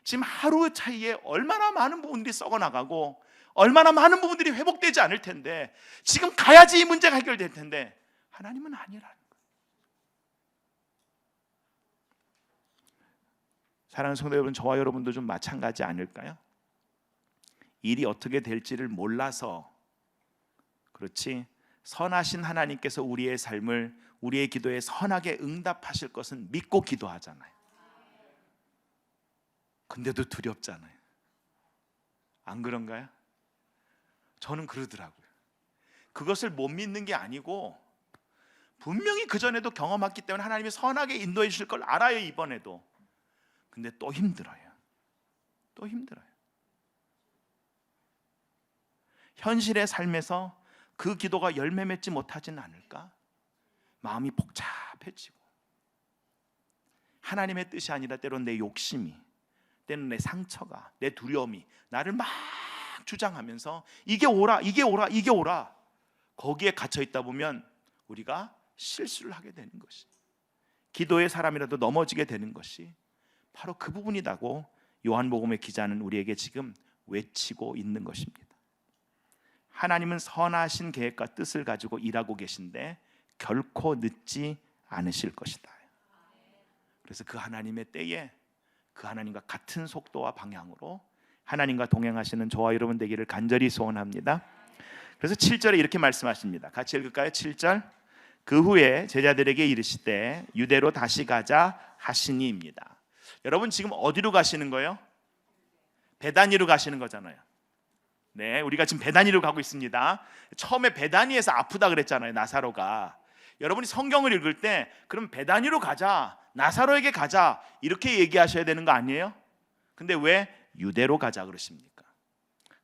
지금 하루 차이에 얼마나 많은 부분들이 썩어나가고 얼마나 많은 부분들이 회복되지 않을 텐데, 지금 가야지 이 문제가 해결될 텐데 하나님은 아니라는 거예요. 사랑하는 성도 여러분, 저와 여러분도 좀 마찬가지 아닐까요? 일이 어떻게 될지를 몰라서 그렇지, 선하신 하나님께서 우리의 삶을, 우리의 기도에 선하게 응답하실 것은 믿고 기도하잖아요. 근데도 두렵잖아요. 안 그런가요? 저는 그러더라고요. 그것을 못 믿는 게 아니고 분명히 그전에도 경험했기 때문에 하나님이 선하게 인도해 주실 걸 알아요, 이번에도. 근데 또 힘들어요. 또 힘들어요. 현실의 삶에서 그 기도가 열매 맺지 못하진 않을까? 마음이 복잡해지고, 하나님의 뜻이 아니라 때로는 내 욕심이, 때로는 내 상처가, 내 두려움이 나를 막 주장하면서 이게 오라, 이게 오라, 이게 오라, 거기에 갇혀 있다 보면 우리가 실수를 하게 되는 것이, 기도의 사람이라도 넘어지게 되는 것이 바로 그 부분이라고 요한복음의 기자는 우리에게 지금 외치고 있는 것입니다. 하나님은 선하신 계획과 뜻을 가지고 일하고 계신데 결코 늦지 않으실 것이다. 그래서 그 하나님의 때에 그 하나님과 같은 속도와 방향으로 하나님과 동행하시는 저와 여러분 되기를 간절히 소원합니다. 그래서 7절에 이렇게 말씀하십니다. 같이 읽을까요? 7절. 그 후에 제자들에게 이르시되 유대로 다시 가자 하시니입니다. 여러분, 지금 어디로 가시는 거예요? 베다니로 가시는 거잖아요. 네, 우리가 지금 베다니로 가고 있습니다. 처음에 베다니에서 아프다 그랬잖아요, 나사로가. 여러분이 성경을 읽을 때 그럼 베다니로 가자, 나사로에게 가자 이렇게 얘기하셔야 되는 거 아니에요? 근데 왜 유대로 가자 그러십니까?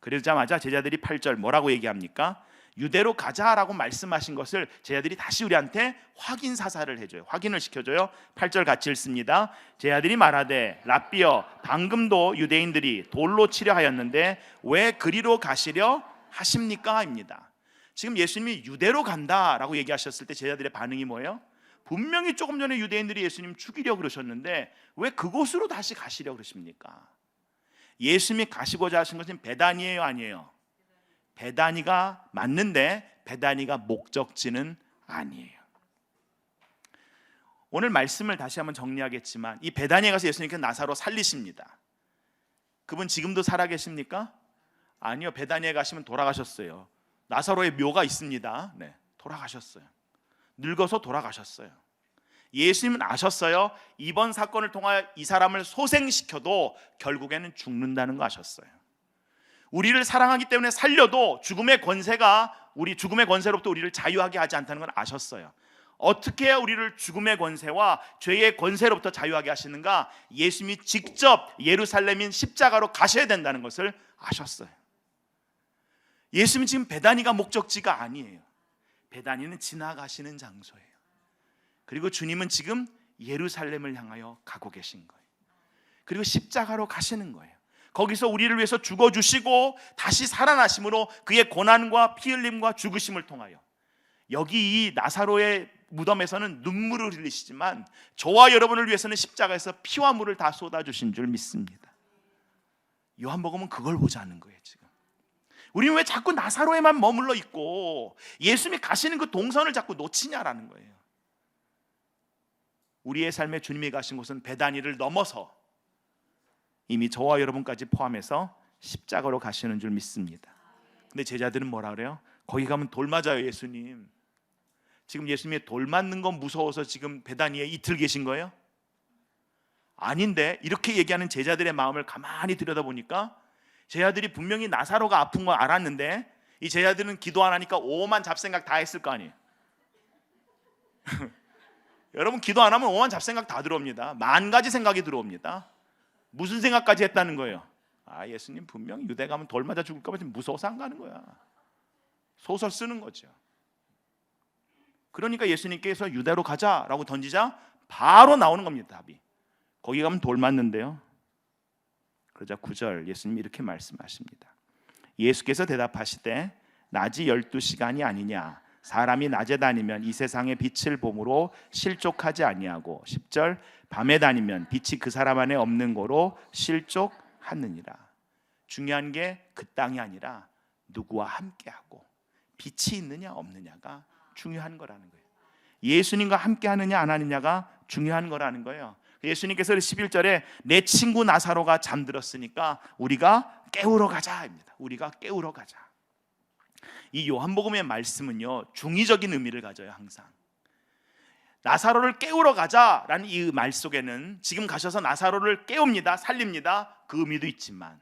그러자마자 제자들이 8절 뭐라고 얘기합니까? 유대로 가자라고 말씀하신 것을 제자들이 다시 우리한테 확인 사살을 해줘요. 확인을 시켜줘요. 8절 같이 읽습니다. 제자들이 말하되 랍비여, 방금도 유대인들이 돌로 치려 하였는데 왜 그리로 가시려 하십니까? 입니다. 지금 예수님이 유대로 간다라고 얘기하셨을 때 제자들의 반응이 뭐예요? 분명히 조금 전에 유대인들이 예수님 죽이려 그러셨는데 왜 그곳으로 다시 가시려 그러십니까? 예수님이 가시고자 하신 것은 베다니예요, 아니에요? 베다니가 맞는데 베다니가 목적지는 아니에요. 오늘 말씀을 다시 한번 정리하겠지만 이 베다니에 가서 예수님께서 나사로 살리십니다. 그분 지금도 살아계십니까? 아니요, 베다니에 가시면 돌아가셨어요. 나사로의 묘가 있습니다. 네, 돌아가셨어요. 늙어서 돌아가셨어요. 예수님은 아셨어요. 이번 사건을 통하여 이 사람을 소생시켜도 결국에는 죽는다는 거 아셨어요. 우리를 사랑하기 때문에 살려도 죽음의 권세로부터 우리를 자유하게 하지 않다는 걸 아셨어요. 어떻게 해야 우리를 죽음의 권세와 죄의 권세로부터 자유하게 하시는가? 예수님이 직접 예루살렘인 십자가로 가셔야 된다는 것을 아셨어요. 예수님은 지금 베다니가 목적지가 아니에요. 베다니는 지나가시는 장소예요. 그리고 주님은 지금 예루살렘을 향하여 가고 계신 거예요. 그리고 십자가로 가시는 거예요. 거기서 우리를 위해서 죽어주시고 다시 살아나심으로 그의 고난과 피 흘림과 죽으심을 통하여 여기 이 나사로의 무덤에서는 눈물을 흘리시지만 저와 여러분을 위해서는 십자가에서 피와 물을 다 쏟아주신 줄 믿습니다. 요한복음은 그걸 보자는 거예요. 지금 우리는 왜 자꾸 나사로에만 머물러 있고 예수님이 가시는 그 동선을 자꾸 놓치냐라는 거예요. 우리의 삶에 주님이 가신 곳은 베다니를 넘어서 이미 저와 여러분까지 포함해서 십자가로 가시는 줄 믿습니다. 근데 제자들은 뭐라 그래요? 거기 가면 돌 맞아요. 예수님, 지금 예수님이 돌 맞는 건 무서워서 지금 베다니에 이틀 계신 거예요? 아닌데, 이렇게 얘기하는 제자들의 마음을 가만히 들여다보니까 제자들이 분명히 나사로가 아픈 거 알았는데 이 제자들은 기도 안 하니까 오만 잡생각 다 했을 거 아니에요. 여러분, 기도 안 하면 오만 잡생각 다 들어옵니다. 만 가지 생각이 들어옵니다. 무슨 생각까지 했다는 거예요? 아, 예수님 분명히 유대 가면 돌 맞아 죽을까 봐 지금 무서워서 안 가는 거야. 소설 쓰는 거죠. 그러니까 예수님께서 유대로 가자라고 던지자 바로 나오는 겁니다. 답이. 거기 가면 돌 맞는데요. 그러자 9절 예수님이 이렇게 말씀하십니다. 예수께서 대답하시되 낮이 12시간이 아니냐, 사람이 낮에 다니면 이 세상의 빛을 봄으로 실족하지 아니하고 10절 밤에 다니면 빛이 그 사람 안에 없는 거로 실족하느니라. 중요한 게 그 땅이 아니라 누구와 함께하고 빛이 있느냐 없느냐가 중요한 거라는 거예요. 예수님과 함께하느냐 안 하느냐가 중요한 거라는 거예요. 예수님께서 11절에 내 친구 나사로가 잠들었으니까 우리가 깨우러 가자입니다. 우리가 깨우러 가자. 이 요한복음의 말씀은요, 중의적인 의미를 가져요. 항상 나사로를 깨우러 가자라는 이 말 속에는 지금 가셔서 나사로를 깨웁니다, 살립니다, 그 의미도 있지만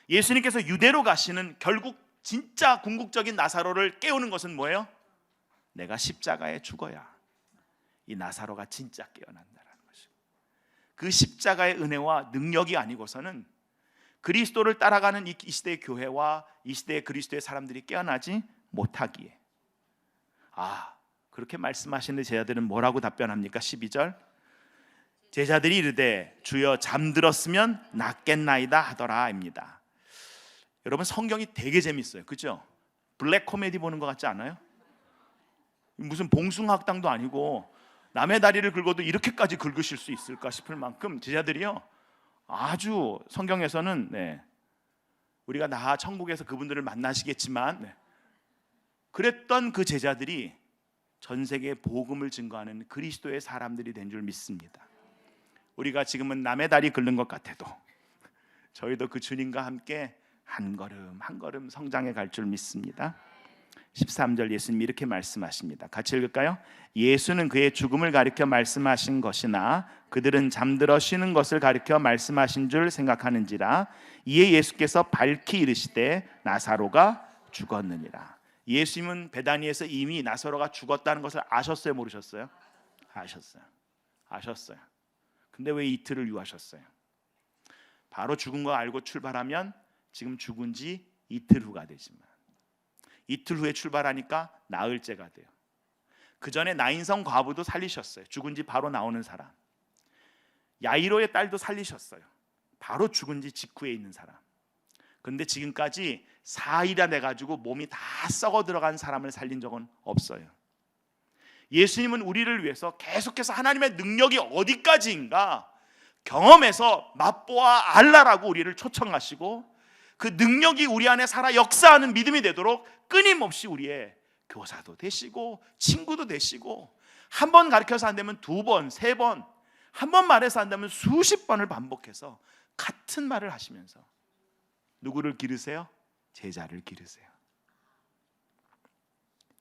예수님께서 유대로 가시는 결국 진짜 궁극적인 나사로를 깨우는 것은 뭐예요? 내가 십자가에 죽어야 이 나사로가 진짜 깨어난다라는 것이고, 그 십자가의 은혜와 능력이 아니고서는 그리스도를 따라가는 이 시대의 교회와 이 시대의 그리스도의 사람들이 깨어나지 못하기에, 그렇게 말씀하시는데 제자들은 뭐라고 답변합니까? 12절 제자들이 이르되 주여 잠들었으면 낫겠나이다 하더라입니다. 여러분, 성경이 되게 재밌어요. 그죠? 블랙 코미디 보는 것 같지 않아요? 무슨 봉숭아학당도 아니고 남의 다리를 긁어도 이렇게까지 긁으실 수 있을까 싶을 만큼 제자들이요, 아주 성경에서는 우리가 다 천국에서 그분들을 만나시겠지만 그랬던 그 제자들이 전 세계에 복음을 증거하는 그리스도의 사람들이 된 줄 믿습니다. 우리가 지금은 남의 다리 긁는 것 같아도 저희도 그 주님과 함께 한 걸음 한 걸음 성장해 갈 줄 믿습니다. 13절 예수님이 이렇게 말씀하십니다. 같이 읽을까요? 예수는 그의 죽음을 가리켜 말씀하신 것이나 그들은 잠들어 쉬는 것을 가리켜 말씀하신 줄 생각하는지라. 이에 예수께서 밝히 이르시되 나사로가 죽었느니라. 예수님은 베다니에서 이미 나사로가 죽었다는 것을 아셨어요, 모르셨어요? 아셨어요. 근데 왜 이틀을 유하셨어요? 바로 죽은 거 알고 출발하면 지금 죽은 지 이틀 후가 되지만 이틀 후에 출발하니까 나흘째가 돼요. 그 전에 나인성 과부도 살리셨어요. 죽은 지 바로 나오는 사람. 야이로의 딸도 살리셨어요. 바로 죽은 지 직후에 있는 사람. 그런데 지금까지 4일이나 돼가지고 몸이 다 썩어 들어간 사람을 살린 적은 없어요. 예수님은 우리를 위해서 계속해서 하나님의 능력이 어디까지인가 경험해서 맛보아 알라라고 우리를 초청하시고, 그 능력이 우리 안에 살아 역사하는 믿음이 되도록 끊임없이 우리의 교사도 되시고 친구도 되시고, 한 번 가르쳐서 안 되면 두 번, 세 번, 한 번 말해서 안 되면 수십 번을 반복해서 같은 말을 하시면서 누구를 기르세요? 제자를 기르세요.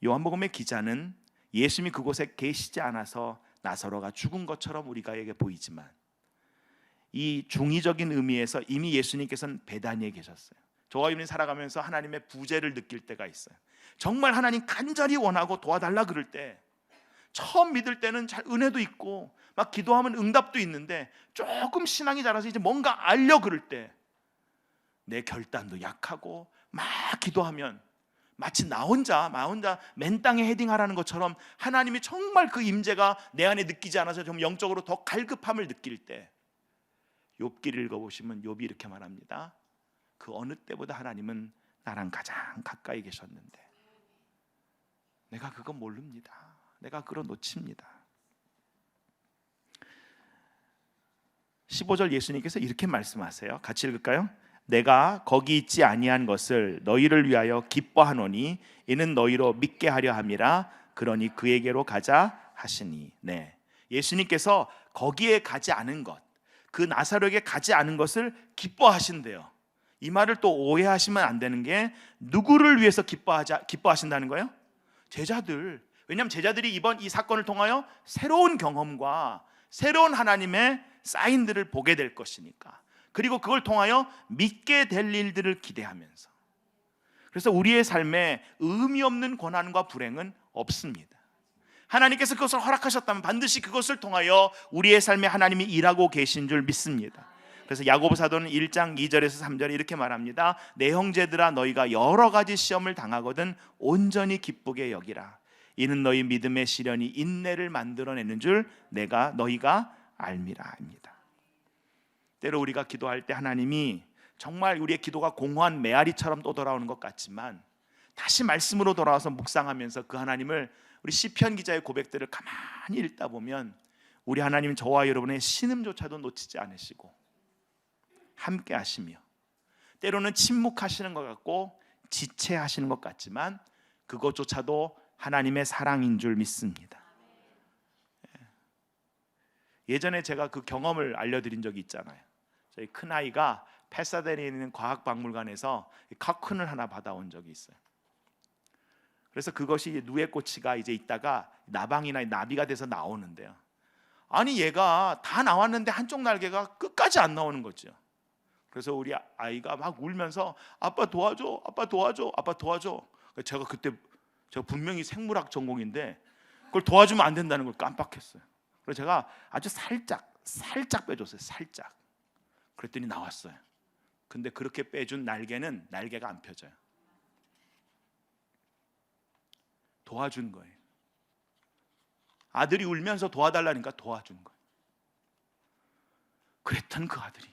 요한복음의 기자는 예수님이 그곳에 계시지 않아서 나사로가 죽은 것처럼 우리가에게 보이지만 이 중의적인 의미에서 이미 예수님께서는 베다니에 계셨어요. 저와 여러분이 살아가면서 하나님의 부재를 느낄 때가 있어요. 정말 하나님 간절히 원하고 도와달라 그럴 때, 처음 믿을 때는 잘 은혜도 있고 막 기도하면 응답도 있는데 조금 신앙이 자라서 이제 뭔가 알려 그럴 때 내 결단도 약하고 막 기도하면 마치 나 혼자 맨 땅에 헤딩하라는 것처럼 하나님이 정말 그 임재가 내 안에 느끼지 않아서 좀 영적으로 더 갈급함을 느낄 때, 욥기를 읽어보시면 욥이 이렇게 말합니다. 그 어느 때보다 하나님은 나랑 가장 가까이 계셨는데 내가 그거 모릅니다. 내가 그거 놓칩니다. 15절 예수님께서 이렇게 말씀하세요. 같이 읽을까요? 내가 거기 있지 아니한 것을 너희를 위하여 기뻐하노니 이는 너희로 믿게 하려 함이라. 그러니 그에게로 가자 하시니. 예수님께서 거기에 가지 않은 것, 그 나사로에게 가지 않은 것을 기뻐하신대요. 이 말을 또 오해하시면 안 되는 게, 누구를 위해서 기뻐하신다는 거예요? 제자들. 왜냐하면 제자들이 이번 이 사건을 통하여 새로운 경험과 새로운 하나님의 사인들을 보게 될 것이니까, 그리고 그걸 통하여 믿게 될 일들을 기대하면서. 그래서 우리의 삶에 의미 없는 고난과 불행은 없습니다. 하나님께서 그것을 허락하셨다면 반드시 그것을 통하여 우리의 삶에 하나님이 일하고 계신 줄 믿습니다. 그래서 야고보 사도는 1장 2절에서 3절에 이렇게 말합니다. 내 형제들아, 너희가 여러 가지 시험을 당하거든 온전히 기쁘게 여기라. 이는 너희 믿음의 시련이 인내를 만들어내는 줄 너희가 알미라 합니다. 때로 우리가 기도할 때 하나님이 정말 우리의 기도가 공허한 메아리처럼 또 돌아오는 것 같지만, 다시 말씀으로 돌아와서 묵상하면서 그 하나님을, 우리 시편 기자의 고백들을 가만히 읽다 보면 우리 하나님은 저와 여러분의 신음조차도 놓치지 않으시고 함께 하시며, 때로는 침묵하시는 것 같고 지체하시는 것 같지만 그것조차도 하나님의 사랑인 줄 믿습니다. 예전에 제가 그 경험을 알려드린 적이 있잖아요. 저희 큰아이가 패사덴에 있는 과학박물관에서 카쿤을 하나 받아온 적이 있어요. 그래서 그것이 누에꼬치가 이제 있다가 나방이나 나비가 돼서 나오는데요. 아니 얘가 다 나왔는데 한쪽 날개가 끝까지 안 나오는 거죠. 그래서 우리 아이가 막 울면서 아빠 도와줘, 아빠 도와줘, 아빠 도와줘. 제가 그때 분명히 생물학 전공인데 그걸 도와주면 안 된다는 걸 깜빡했어요. 그래서 제가 아주 살짝 빼줬어요. 살짝. 그랬더니 나왔어요. 근데 그렇게 빼준 날개가 안 펴져요. 도와준 거예요. 아들이 울면서 도와달라니까 도와준 거예요. 그랬던 그 아들이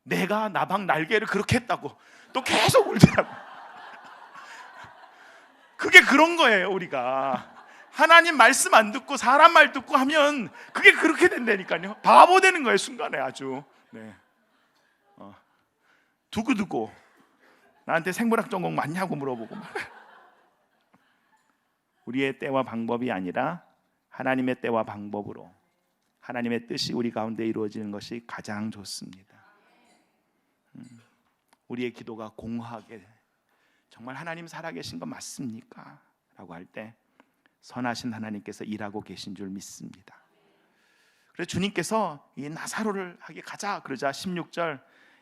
내가 나방 날개를 그렇게 했다고 또 계속 울더라고. 그게 그런 거예요. 우리가 하나님 말씀 안 듣고 사람 말 듣고 하면 그게 그렇게 된다니까요. 바보 되는 거예요. 순간에 아주. 네. 두고두고 나한테 생물학 전공 맞냐고 물어보고 우리의 때와 방법이 아니라 하나님의 때와 방법으로 하나님의 뜻이 우리 가운데 이루어지는 것이 가장 좋습니다. 우리의 기도가 공허하게 정말 하나님 살아계신 거 맞습니까? 라고 할 때 선하신 하나님께서 일하고 계신 줄 믿습니다. 그래서 주님께서 이 나사로를 하게 가자 그러자 16절,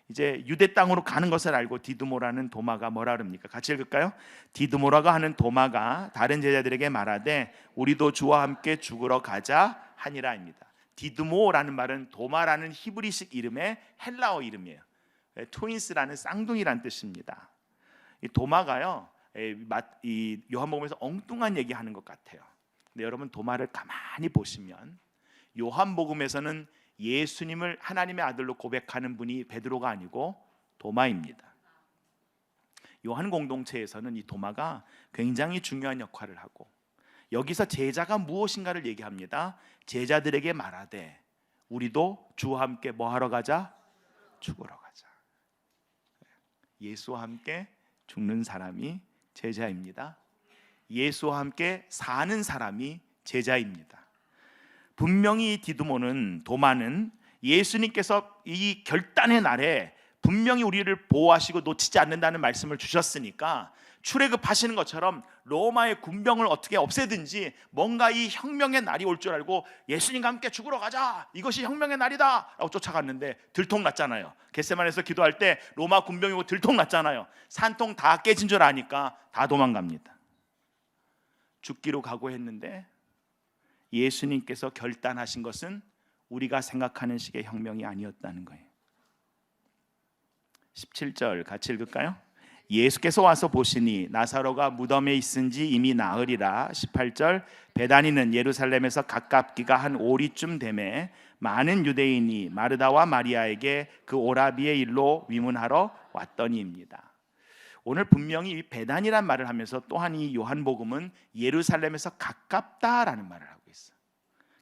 이제 유대 땅으로 가는 것을 알고 디두모라는 도마가 뭐라 그럽니까? 같이 읽을까요? 디두모라고 하는 도마가 다른 제자들에게 말하되 우리도 주와 함께 죽으러 가자 하니라입니다. 디두모라는 말은 도마라는 히브리식 이름의 헬라어 이름이에요. 트윈스라는 쌍둥이란 뜻입니다. 이 도마가요, 이 요한복음에서 엉뚱한 얘기하는 것 같아요. 근데 여러분 도마를 가만히 보시면 요한복음에서는 예수님을 하나님의 아들로 고백하는 분이 베드로가 아니고 도마입니다. 요한 공동체에서는 이 도마가 굉장히 중요한 역할을 하고, 여기서 제자가 무엇인가를 얘기합니다. 제자들에게 말하되 우리도 주와 함께 뭐 하러 가자? 죽으러 가자. 예수와 함께 죽는 사람이 제자입니다. 예수와 함께 사는 사람이 제자입니다. 분명히 도마는 예수님께서 이 결단의 날에 분명히 우리를 보호하시고 놓치지 않는다는 말씀을 주셨으니까 출애굽하시는 것처럼 로마의 군병을 어떻게 없애든지 뭔가 이 혁명의 날이 올 줄 알고 예수님과 함께 죽으러 가자, 이것이 혁명의 날이다 라고 쫓아갔는데 들통났잖아요. 겟세마네에서 기도할 때 로마 군병이 오고 들통났잖아요. 산통 다 깨진 줄 아니까 다 도망갑니다. 죽기로 각오했는데 예수님께서 결단하신 것은 우리가 생각하는 식의 혁명이 아니었다는 거예요. 17절 같이 읽을까요? 예수께서 와서 보시니 나사로가 무덤에 있은지 이미 나으리라. 18절 베다니는 예루살렘에서 가깝기가 한 오리쯤 되매 많은 유대인이 마르다와 마리아에게 그 오라비의 일로 위문하러 왔더니입니다. 오늘 분명히 이 베단이란 말을 하면서 또한 이 요한복음은 예루살렘에서 가깝다라는 말을 하고 있어요.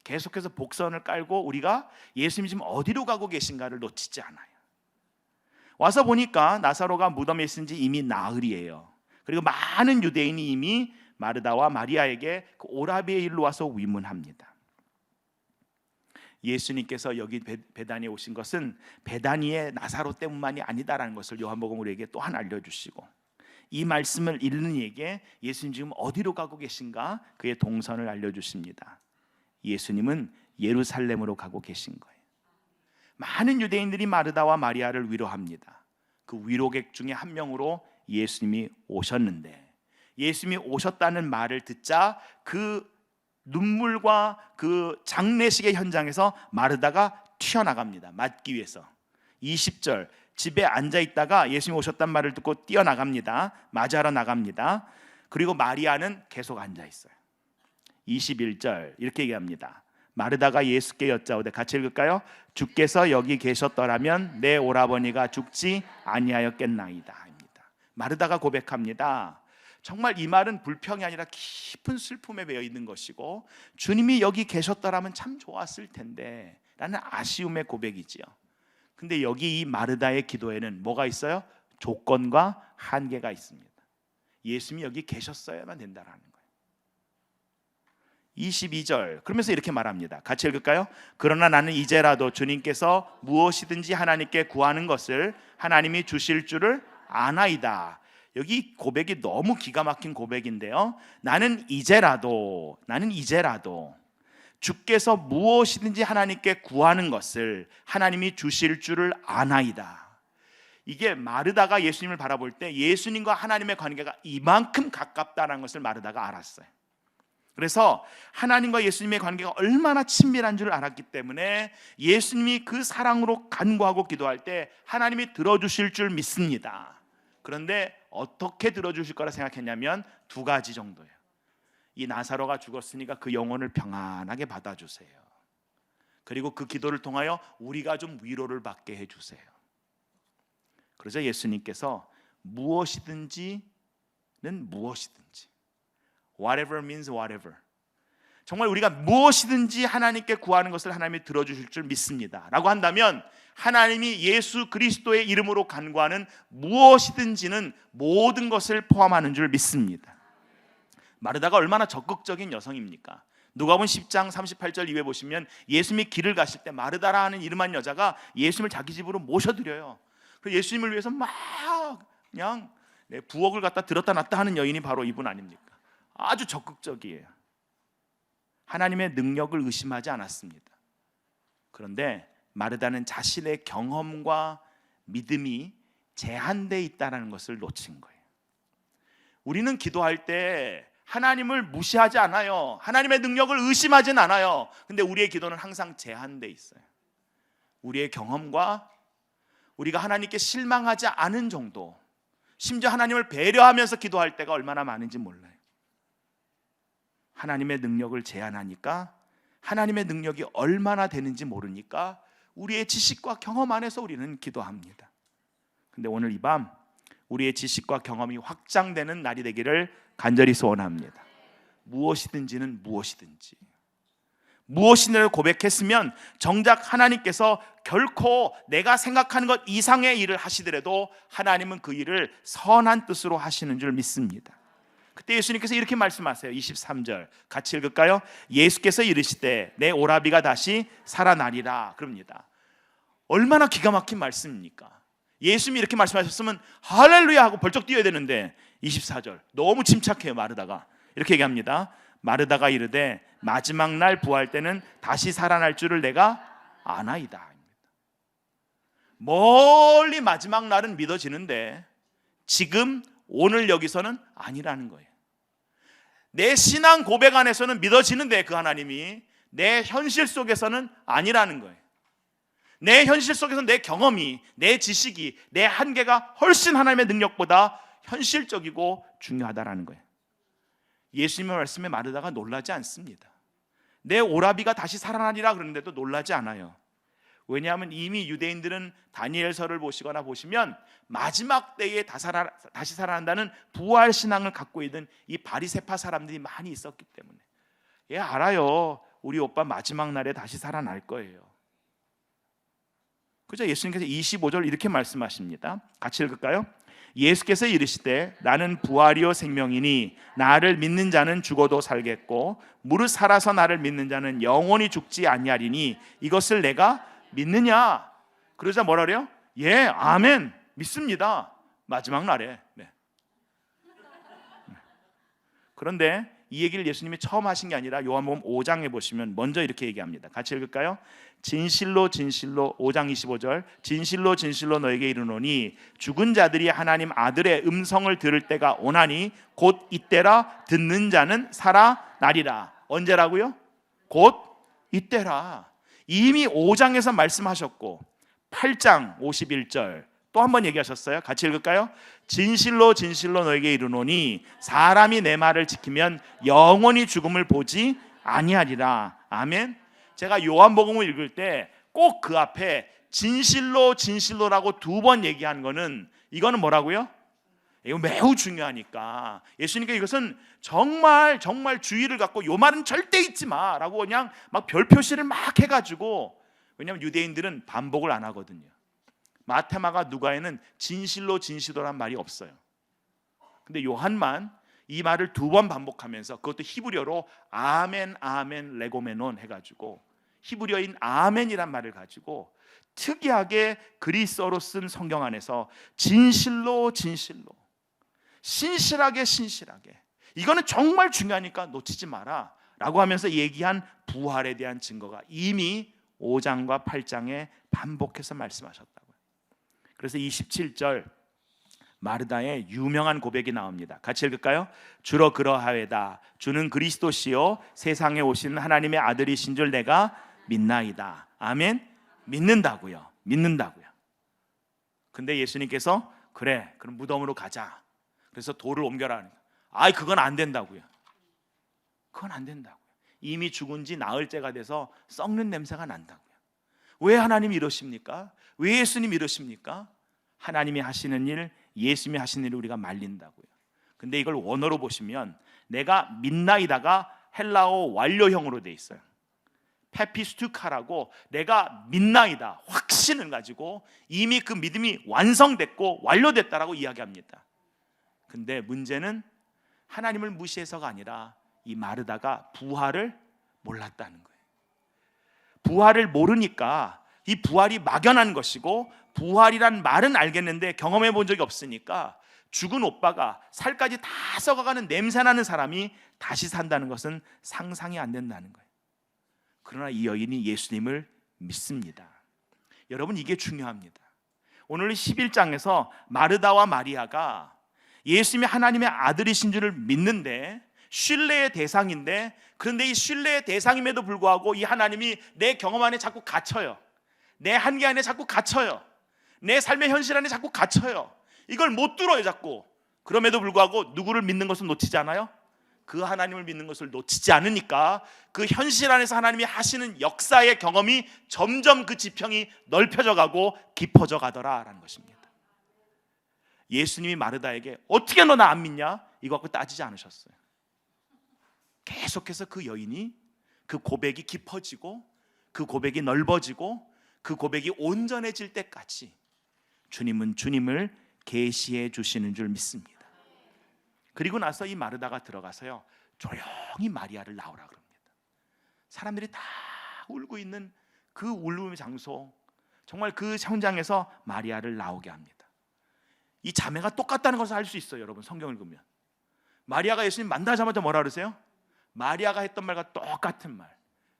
계속해서 복선을 깔고 우리가 예수님 지금 어디로 가고 계신가를 놓치지 않아요. 와서 보니까 나사로가 무덤에 있은지 이미 나흘이에요. 그리고 많은 유대인이 이미 마르다와 마리아에게 그 오라비의 일로 와서 위문합니다. 예수님께서 여기 베다니에 오신 것은 베다니의 나사로 때문만이 아니다라는 것을 요한복음 우리에게 또한 알려주시고, 이 말씀을 읽는 이에게 예수님 지금 어디로 가고 계신가 그의 동선을 알려주십니다. 예수님은 예루살렘으로 가고 계신 거예요. 많은 유대인들이 마르다와 마리아를 위로합니다. 그 위로객 중에 한 명으로 예수님이 오셨는데, 예수님이 오셨다는 말을 듣자 그 눈물과 그 장례식의 현장에서 마르다가 튀어나갑니다. 맞기 위해서. 20절, 집에 앉아있다가 예수님이 오셨다는 말을 듣고 뛰어나갑니다. 맞이하러 나갑니다. 그리고 마리아는 계속 앉아있어요. 21절 이렇게 얘기합니다. 마르다가 예수께 여짜오되, 같이 읽을까요? 주께서 여기 계셨더라면 내 오라버니가 죽지 아니하였겠나이다 입니다. 마르다가 고백합니다. 정말 이 말은 불평이 아니라 깊은 슬픔에 배어 있는 것이고, 주님이 여기 계셨더라면 참 좋았을 텐데 라는 아쉬움의 고백이지요. 근데 여기 이 마르다의 기도에는 뭐가 있어요? 조건과 한계가 있습니다. 예수님이 여기 계셨어야만 된다라는 거예요. 22절 그러면서 이렇게 말합니다. 같이 읽을까요? 그러나 나는 이제라도 주님께서 무엇이든지 하나님께 구하는 것을 하나님이 주실 줄을 아나이다. 여기 고백이 너무 기가 막힌 고백인데요, 나는 이제라도 주께서 무엇이든지 하나님께 구하는 것을 하나님이 주실 줄을 아나이다. 이게 마르다가 예수님을 바라볼 때 예수님과 하나님의 관계가 이만큼 가깝다는 것을 마르다가 알았어요. 그래서 하나님과 예수님의 관계가 얼마나 친밀한 줄 알았기 때문에 예수님이 그 사랑으로 간구하고 기도할 때 하나님이 들어주실 줄 믿습니다. 그런데 어떻게 들어주실 거라 생각했냐면 두 가지 정도예요. 이 나사로가 죽었으니까 그 영혼을 평안하게 받아주세요. 그리고 그 기도를 통하여 우리가 좀 위로를 받게 해주세요. 그러자 예수님께서 무엇이든지는 무엇이든지, whatever means whatever, 정말 우리가 무엇이든지 하나님께 구하는 것을 하나님이 들어주실 줄 믿습니다 라고 한다면, 하나님이 예수 그리스도의 이름으로 간구하는 무엇이든지는 모든 것을 포함하는 줄 믿습니다. 마르다가 얼마나 적극적인 여성입니까? 누가복음 10장 38절 이후에 보시면 예수님이 길을 가실 때 마르다라는 이름한 여자가 예수님을 자기 집으로 모셔드려요. 그래서 예수님을 위해서 막 그냥 부엌을 갖다 들었다 놨다 하는 여인이 바로 이분 아닙니까? 아주 적극적이에요. 하나님의 능력을 의심하지 않았습니다. 그런데 마르다는 자신의 경험과 믿음이 제한되어 있다는 것을 놓친 거예요. 우리는 기도할 때 하나님을 무시하지 않아요. 하나님의 능력을 의심하진 않아요. 근데 우리의 기도는 항상 제한되어 있어요. 우리의 경험과 우리가 하나님께 실망하지 않은 정도, 심지어 하나님을 배려하면서 기도할 때가 얼마나 많은지 몰라요. 하나님의 능력을 제한하니까, 하나님의 능력이 얼마나 되는지 모르니까 우리의 지식과 경험 안에서 우리는 기도합니다. 근데 오늘 이 밤 우리의 지식과 경험이 확장되는 날이 되기를 간절히 소원합니다. 무엇이든지는 무엇이든지, 무엇이든지 고백했으면 정작 하나님께서 결코 내가 생각하는 것 이상의 일을 하시더라도 하나님은 그 일을 선한 뜻으로 하시는 줄 믿습니다. 그때 예수님께서 이렇게 말씀하세요. 23절 같이 읽을까요? 예수께서 이르시되 내 오라비가 다시 살아나리라 그럽니다. 얼마나 기가 막힌 말씀입니까? 예수님이 이렇게 말씀하셨으면 할렐루야 하고 벌쩍 뛰어야 되는데 24절 너무 침착해요. 마르다가 이렇게 얘기합니다. 마르다가 이르되 마지막 날 부활 때는 다시 살아날 줄을 내가 아나이다. 멀리 마지막 날은 믿어지는데 지금 오늘 여기서는 아니라는 거예요. 내 신앙 고백 안에서는 믿어지는데 그 하나님이 내 현실 속에서는 아니라는 거예요. 내 현실 속에서는 내 경험이, 내 지식이, 내 한계가 훨씬 하나님의 능력보다 현실적이고 중요하다라는 거예요. 예수님의 말씀에 마르다가 놀라지 않습니다. 내 오라비가 다시 살아나리라 그러는데도 놀라지 않아요. 왜냐하면 이미 유대인들은 다니엘서를 보시거나 보시면 마지막 때에 다시 살아난다는 부활 신앙을 갖고 있는 이 바리새파 사람들이 많이 있었기 때문에, 예, 알아요. 우리 오빠 마지막 날에 다시 살아날 거예요. 그죠? 예수님께서 25절 이렇게 말씀하십니다. 같이 읽을까요? 예수께서 이르시되 나는 부활이요 생명이니 나를 믿는 자는 죽어도 살겠고 무릇 살아서 나를 믿는 자는 영원히 죽지 아니하리니 이것을 내가 믿느냐? 그러자 뭐라 그래요? 예, 아멘, 믿습니다. 마지막 날에. 네. 그런데 이 얘기를 예수님이 처음 하신 게 아니라 요한복음 5장에 보시면 먼저 이렇게 얘기합니다. 같이 읽을까요? 진실로 진실로 5장 25절 진실로 진실로 너에게 이르노니 죽은 자들이 하나님 아들의 음성을 들을 때가 오나니 곧 이때라 듣는 자는 살아나리라. 언제라고요? 곧 이때라. 이미 5장에서 말씀하셨고 8장 51절 또 한 번 얘기하셨어요. 같이 읽을까요? 진실로 진실로 너에게 이르노니 사람이 내 말을 지키면 영원히 죽음을 보지 아니하리라. 아멘. 제가 요한복음을 읽을 때 꼭 그 앞에 진실로 진실로라고 2번 얘기한 거는 이거는 뭐라고요? 이거 매우 중요하니까 예수님께 이것은 정말 주의를 갖고 요 말은 절대 잊지 마라고 그냥 막 별 표시를 막 해가지고, 왜냐하면 유대인들은 반복을 안 하거든요. 마테마가 누가에는 진실로 진실로란 말이 없어요. 근데 요한만 이 말을 2번 반복하면서 그것도 히브리어로 아멘 아멘 레고메논 해가지고 히브리어인 아멘이란 말을 가지고 특이하게 그리스어로 쓴 성경 안에서 진실로 진실로 신실하게 신실하게 이거는 정말 중요하니까 놓치지 마라 라고 하면서 얘기한 부활에 대한 증거가 이미 5장과 8장에 반복해서 말씀하셨다고요. 그래서 27절 마르다의 유명한 고백이 나옵니다. 같이 읽을까요? 주로 그러하외다. 주는 그리스도시요 세상에 오신 하나님의 아들이신 줄 내가 믿나이다. 아멘. 믿는다고요. 근데 예수님께서 그래 그럼 무덤으로 가자. 그래서 돌을 옮겨라. 그건 안 된다고요. 이미 죽은 지 나흘째가 돼서 썩는 냄새가 난다고요. 왜 하나님이 이러십니까? 왜 예수님이 이러십니까? 하나님이 하시는 일, 예수님이 하시는 일을 우리가 말린다고요. 근데 이걸 원어로 보시면 내가 믿나이다가 헬라어 완료형으로 돼 있어요. 페피스투카라고 내가 믿나이다 확신을 가지고 이미 그 믿음이 완성됐고 완료됐다라고 이야기합니다. 근데 문제는 하나님을 무시해서가 아니라 이 마르다가 부활을 몰랐다는 거예요. 부활을 모르니까 이 부활이 막연한 것이고 부활이란 말은 알겠는데 경험해 본 적이 없으니까 죽은 오빠가 살까지 다 썩어가는 냄새나는 사람이 다시 산다는 것은 상상이 안 된다는 거예요. 그러나 이 여인이 예수님을 믿습니다. 여러분 이게 중요합니다. 오늘 11장에서 마르다와 마리아가 예수님이 하나님의 아들이신 줄을 믿는데 신뢰의 대상인데, 그런데 이 신뢰의 대상임에도 불구하고 이 하나님이 내 경험 안에 자꾸 갇혀요. 내 한계 안에 자꾸 갇혀요. 내 삶의 현실 안에 자꾸 갇혀요. 이걸 못 들어요 자꾸. 그럼에도 불구하고 누구를 믿는 것을 놓치지 않아요? 그 하나님을 믿는 것을 놓치지 않으니까 그 현실 안에서 하나님이 하시는 역사의 경험이 점점 그 지평이 넓혀져 가고 깊어져 가더라라는 것입니다. 예수님이 마르다에게 어떻게 너 나 안 믿냐? 이거 갖고 따지지 않으셨어요. 계속해서 그 여인이 그 고백이 깊어지고 그 고백이 넓어지고 그 고백이 온전해질 때까지 주님은 주님을 계시해 주시는 줄 믿습니다. 그리고 나서 이 마르다가 들어가서요 조용히 마리아를 낳으라 그럽니다. 사람들이 다 울고 있는 그 울음의 장소, 정말 그 현장에서 마리아를 나오게 합니다. 이 자매가 똑같다는 것을 알 수 있어요. 여러분 성경을 읽으면 마리아가 예수님 만나자마자 뭐라 그러세요? 마리아가 했던 말과 똑같은 말.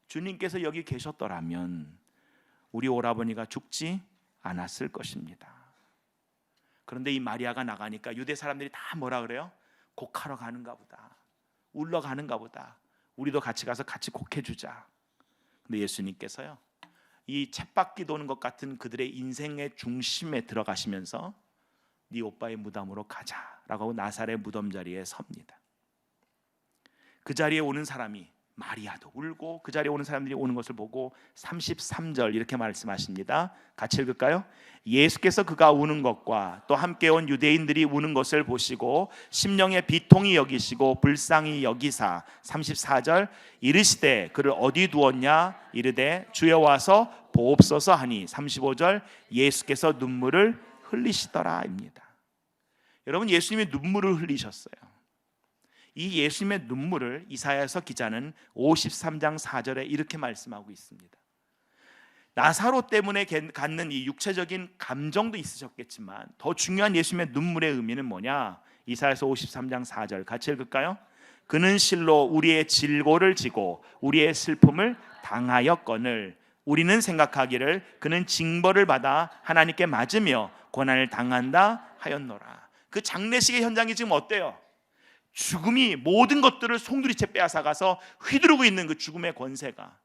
주님께서 여기 계셨더라면 우리 오라버니가 죽지 않았을 것입니다. 그런데 이 마리아가 나가니까 유대 사람들이 다 뭐라 그래요? 곡하러 가는가 보다, 울러 가는가 보다, 우리도 같이 가서 같이 곡해주자. 근데 예수님께서요 이 쳇바퀴 도는 것 같은 그들의 인생의 중심에 들어가시면서 네 오빠의 무덤으로 가자라고 하고 나사렛 무덤 자리에 섭니다. 그 자리에 오는 사람이 마리아도 울고 그 자리에 오는 사람들이 오는 것을 보고 33절 이렇게 말씀하십니다. 같이 읽을까요? 예수께서 그가 우는 것과 또 함께 온 유대인들이 우는 것을 보시고 심령의 비통이 여기시고 불쌍히 여기사 34절 이르시되 그를 어디 두었냐 이르되 주여 와서 보옵소서 하니 35절 예수께서 눈물을 흘리시더라입니다. 여러분, 예수님이 눈물을 흘리셨어요. 이 예수님의 눈물을 이사야서 기자는 53장 4절에 이렇게 말씀하고 있습니다. 나사로 때문에 갖는 이 육체적인 감정도 있으셨겠지만 더 중요한 예수님의 눈물의 의미는 뭐냐? 이사야서 53장 4절 같이 읽을까요? 그는 실로 우리의 질고를 지고 우리의 슬픔을 당하였거늘 우리는 생각하기를 그는 징벌을 받아 하나님께 맞으며 고난을 당한다 하였노라. 그 장례식의 현장이 지금 어때요? 죽음이 모든 것들을 송두리째 빼앗아가서 휘두르고 있는 그 죽음의 권세가,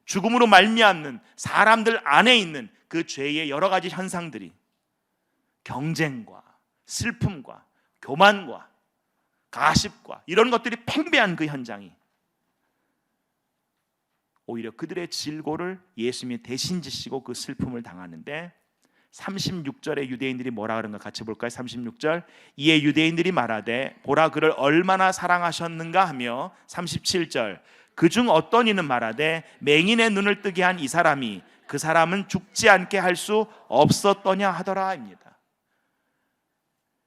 죽음으로 말미암는 사람들 안에 있는 그 죄의 여러 가지 현상들이, 경쟁과 슬픔과 교만과 가십과 이런 것들이 팽배한 그 현장이 오히려 그들의 질고를 예수님이 대신 지시고 그 슬픔을 당하는데, 36절에 유대인들이 뭐라 그런가 같이 볼까요? 36절, 이에 유대인들이 말하되 보라 그를 얼마나 사랑하셨는가 하며, 37절, 그중 어떤 이는 말하되 맹인의 눈을 뜨게 한 이 사람이 그 사람은 죽지 않게 할 수 없었더냐 하더라 입니다.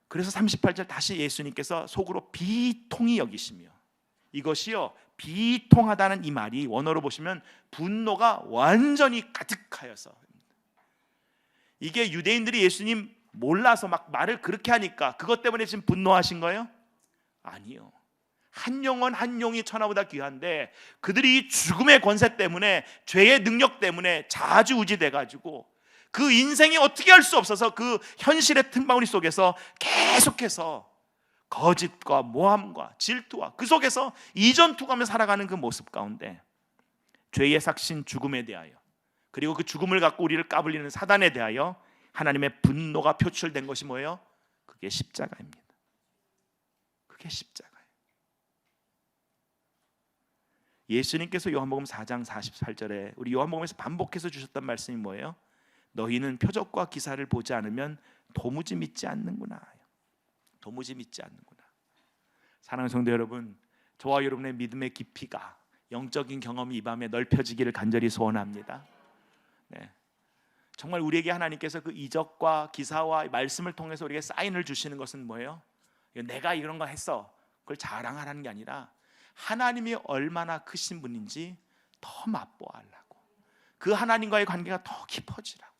그래서 38절 다시 예수님께서 속으로 비통히 여기시며, 이것이요 비통하다는 이 말이 원어로 보시면 분노가 완전히 가득하여서, 이게 유대인들이 예수님 몰라서 막 말을 그렇게 하니까 그것 때문에 지금 분노하신 거예요? 아니요. 한 영혼 한 영이 천하보다 귀한데 그들이 이 죽음의 권세 때문에, 죄의 능력 때문에 좌지우지돼가지고 그 인생이 어떻게 할 수 없어서 그 현실의 틈바구니 속에서 계속해서 거짓과 모함과 질투와 그 속에서 이전투가며 살아가는 그 모습 가운데 죄의 삭신 죽음에 대하여, 그리고 그 죽음을 갖고 우리를 까불리는 사단에 대하여 하나님의 분노가 표출된 것이 뭐예요? 그게 십자가입니다. 그게 십자가예요. 예수님께서 요한복음 4장 48절에 우리 요한복음에서 반복해서 주셨던 말씀이 뭐예요? 너희는 표적과 기사를 보지 않으면 도무지 믿지 않는구나. 도무지 믿지 않는구나. 사랑하는 성도 여러분, 저와 여러분의 믿음의 깊이가, 영적인 경험이 이 밤에 넓혀지기를 간절히 소원합니다. 네. 정말 우리에게 하나님께서 그 이적과 기사와 말씀을 통해서 우리에게 사인을 주시는 것은 뭐예요? 내가 이런 거 했어, 그걸 자랑하라는 게 아니라 하나님이 얼마나 크신 분인지 더 맛보아하려고, 그 하나님과의 관계가 더 깊어지라고.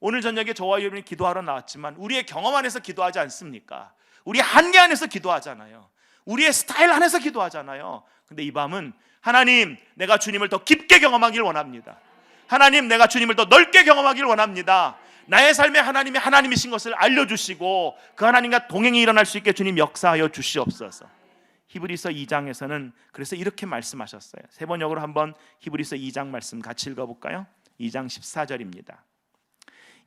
오늘 저녁에 저와 여러분이 기도하러 나왔지만 우리의 경험 안에서 기도하지 않습니까? 우리 한계 안에서 기도하잖아요. 우리의 스타일 안에서 기도하잖아요. 근데 이 밤은 하나님, 내가 주님을 더 깊게 경험하길 원합니다. 하나님, 내가 주님을 더 넓게 경험하길 원합니다. 나의 삶에 하나님이 하나님이신 것을 알려주시고 그 하나님과 동행이 일어날 수 있게 주님 역사하여 주시옵소서. 히브리서 2장에서는 그래서 이렇게 말씀하셨어요. 세 번역으로 한번 히브리서 2장 말씀 같이 읽어볼까요? 2장 14절입니다.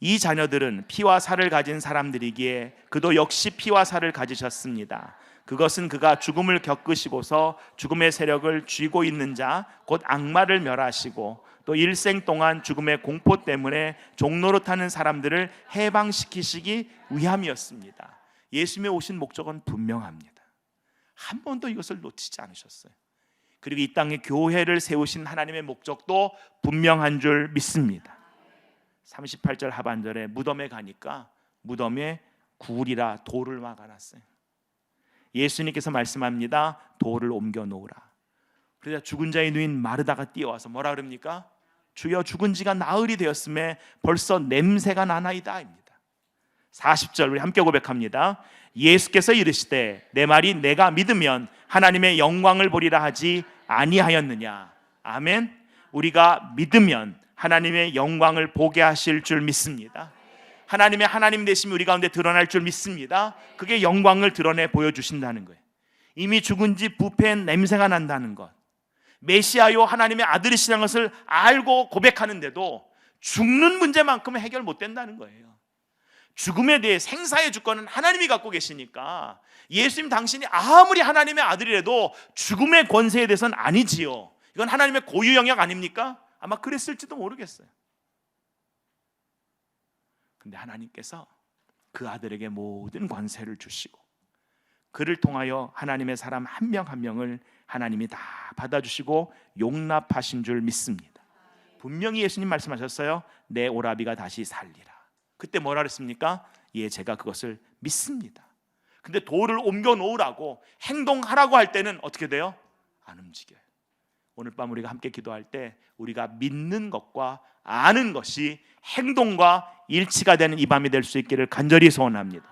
이 자녀들은 피와 살을 가진 사람들이기에 그도 역시 피와 살을 가지셨습니다. 그것은 그가 죽음을 겪으시고서 죽음의 세력을 쥐고 있는 자 곧 악마를 멸하시고 또 일생 동안 죽음의 공포 때문에 종로로 타는 사람들을 해방시키시기 위함이었습니다. 예수님의 오신 목적은 분명합니다. 한 번도 이것을 놓치지 않으셨어요. 그리고 이 땅에 교회를 세우신 하나님의 목적도 분명한 줄 믿습니다. 38절 하반절에 무덤에 가니까 무덤에 굴이라 돌을 막아놨어요. 예수님께서 말씀합니다. 돌을 옮겨 놓으라. 그러자 죽은 자의 누인 마르다가 뛰어와서 뭐라 그럽니까? 주여, 죽은 지가 나흘이 되었음에 벌써 냄새가 나나이다 입니다. 40절 우리 함께 고백합니다. 예수께서 이르시되 내 말이 내가 믿으면 하나님의 영광을 보리라 하지 아니하였느냐. 아멘. 우리가 믿으면 하나님의 영광을 보게 하실 줄 믿습니다. 하나님의 하나님 되심이 우리 가운데 드러날 줄 믿습니다. 그게 영광을 드러내 보여주신다는 거예요. 이미 죽은 지 부패한 냄새가 난다는 것, 메시아요 하나님의 아들이시라는 것을 알고 고백하는데도 죽는 문제만큼은 해결 못 된다는 거예요. 죽음에 대해 생사의 주권은 하나님이 갖고 계시니까 예수님 당신이 아무리 하나님의 아들이라도 죽음의 권세에 대해서는 아니지요. 이건 하나님의 고유 영역 아닙니까? 아마 그랬을지도 모르겠어요. 근데 하나님께서 그 아들에게 모든 권세를 주시고 그를 통하여 하나님의 사람 한 명 한 명을 하나님이 다 받아주시고 용납하신 줄 믿습니다. 분명히 예수님 말씀하셨어요. 내 오라비가 다시 살리라. 그때 뭐라 그랬습니까? 예, 제가 그것을 믿습니다. 근데 돌을 옮겨 놓으라고 행동하라고 할 때는 어떻게 돼요? 안 움직여요. 오늘 밤 우리가 함께 기도할 때 우리가 믿는 것과 아는 것이 행동과 일치가 되는 이 밤이 될 수 있기를 간절히 소원합니다.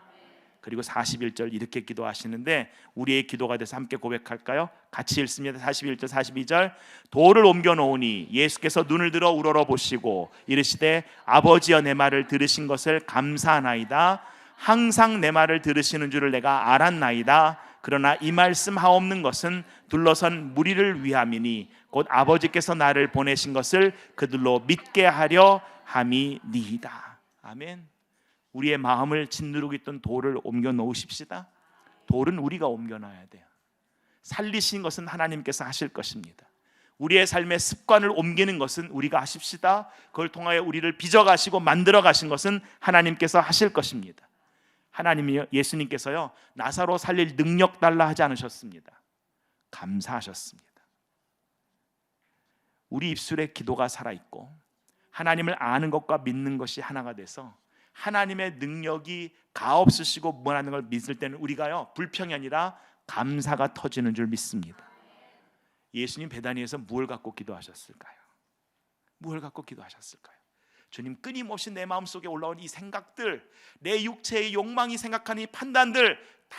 그리고 41절 이렇게 기도하시는데 우리의 기도가 돼서 함께 고백할까요? 같이 읽습니다. 41절 42절 돌을 옮겨 놓으니 예수께서 눈을 들어 우러러 보시고 이르시되 아버지여 내 말을 들으신 것을 감사하나이다. 항상 내 말을 들으시는 줄을 내가 알았나이다. 그러나 이 말씀 하옵는 것은 둘러선 무리를 위함이니 곧 아버지께서 나를 보내신 것을 그들로 믿게 하려 함이니이다. 아멘. 우리의 마음을 짓누르고 있던 돌을 옮겨 놓으십시다. 돌은 우리가 옮겨 놔야 돼요. 살리신 것은 하나님께서 하실 것입니다. 우리의 삶의 습관을 옮기는 것은 우리가 하십시다. 그걸 통하여 우리를 빚어가시고 만들어 가신 것은 하나님께서 하실 것입니다. 하나님이 예수님께서요 나사로 살릴 능력 달라 하지 않으셨습니다. 감사하셨습니다. 우리 입술에 기도가 살아있고 하나님을 아는 것과 믿는 것이 하나가 돼서 하나님의 능력이 가없으시고 무한한 걸 믿을 때는 우리가요 불평이 아니라 감사가 터지는 줄 믿습니다. 예수님 베다니에서 무엇을 갖고 기도하셨을까요? 무엇을 갖고 기도하셨을까요? 주님, 끊임없이 내 마음속에 올라온 이 생각들, 내 육체의 욕망이 생각하는 이 판단들 다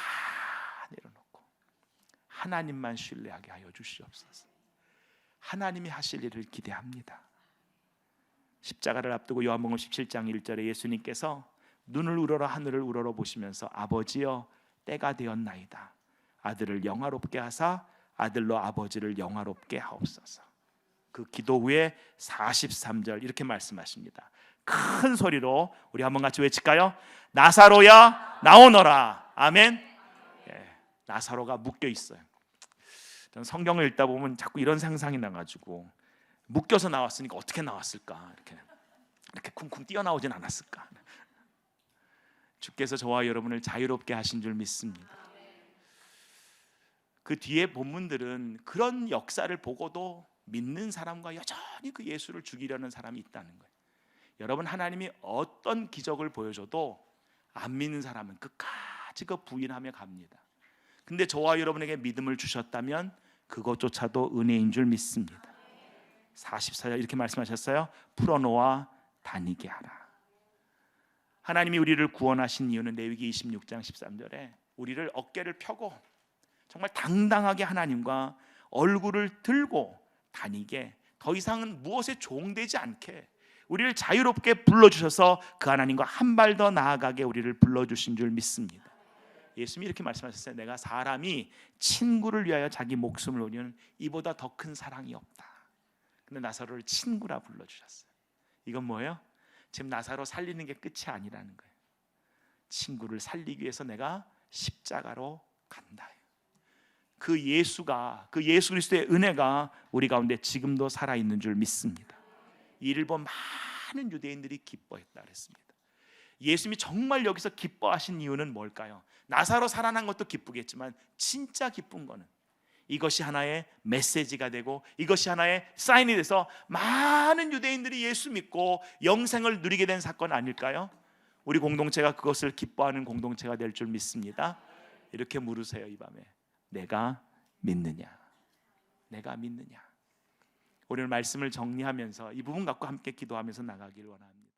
내려놓고 하나님만 신뢰하게 하여 주시옵소서. 하나님이 하실 일을 기대합니다. 십자가를 앞두고 요한복음 17장 1절에 예수님께서 눈을 우러러 하늘을 우러러 보시면서 아버지여 때가 되었나이다. 아들을 영화롭게 하사 아들로 아버지를 영화롭게 하옵소서. 그 기도 후에 43절 이렇게 말씀하십니다. 큰 소리로 우리 한번 같이 외칠까요? 나사로야 나오너라. 아멘. 예, 나사로가 묶여 있어요. 저는 성경을 읽다 보면 자꾸 이런 상상이 나가지고 묶여서 나왔으니까 어떻게 나왔을까? 이렇게 쿵쿵 뛰어나오진 않았을까? 주께서 저와 여러분을 자유롭게 하신 줄 믿습니다. 그 뒤에 본문들은 그런 역사를 보고도 믿는 사람과 여전히 그 예수를 죽이려는 사람이 있다는 거예요. 여러분, 하나님이 어떤 기적을 보여줘도 안 믿는 사람은 끝까지 그 부인하며 갑니다. 근데 저와 여러분에게 믿음을 주셨다면 그것조차도 은혜인 줄 믿습니다. 44절 이렇게 말씀하셨어요. 풀어놓아 다니게 하라. 하나님이 우리를 구원하신 이유는 레위기 26장 13절에 우리를 어깨를 펴고 정말 당당하게 하나님과 얼굴을 들고 다니게, 더 이상은 무엇에 종되지 않게 우리를 자유롭게 불러주셔서 그 하나님과 한 발 더 나아가게 우리를 불러주신 줄 믿습니다. 예수님이 이렇게 말씀하셨어요. 내가 사람이 친구를 위하여 자기 목숨을 놓으면 이보다 더 큰 사랑이 없다. 근데 나사로를 친구라 불러주셨어요. 이건 뭐예요? 지금 나사로 살리는 게 끝이 아니라는 거예요. 친구를 살리기 위해서 내가 십자가로 간다. 그 예수가, 그 예수 그리스도의 은혜가 우리 가운데 지금도 살아있는 줄 믿습니다. 이를 본 많은 유대인들이 기뻐했다 그랬습니다. 예수님이 정말 여기서 기뻐하신 이유는 뭘까요? 나사로 살아난 것도 기쁘겠지만 진짜 기쁜 거는 이것이 하나의 메시지가 되고 이것이 하나의 사인이 돼서 많은 유대인들이 예수 믿고 영생을 누리게 된 사건 아닐까요? 우리 공동체가 그것을 기뻐하는 공동체가 될 줄 믿습니다. 이렇게 물으세요. 이 밤에 내가 믿느냐? 내가 믿느냐? 오늘 말씀을 정리하면서 이 부분 갖고 함께 기도하면서 나가기를 원합니다.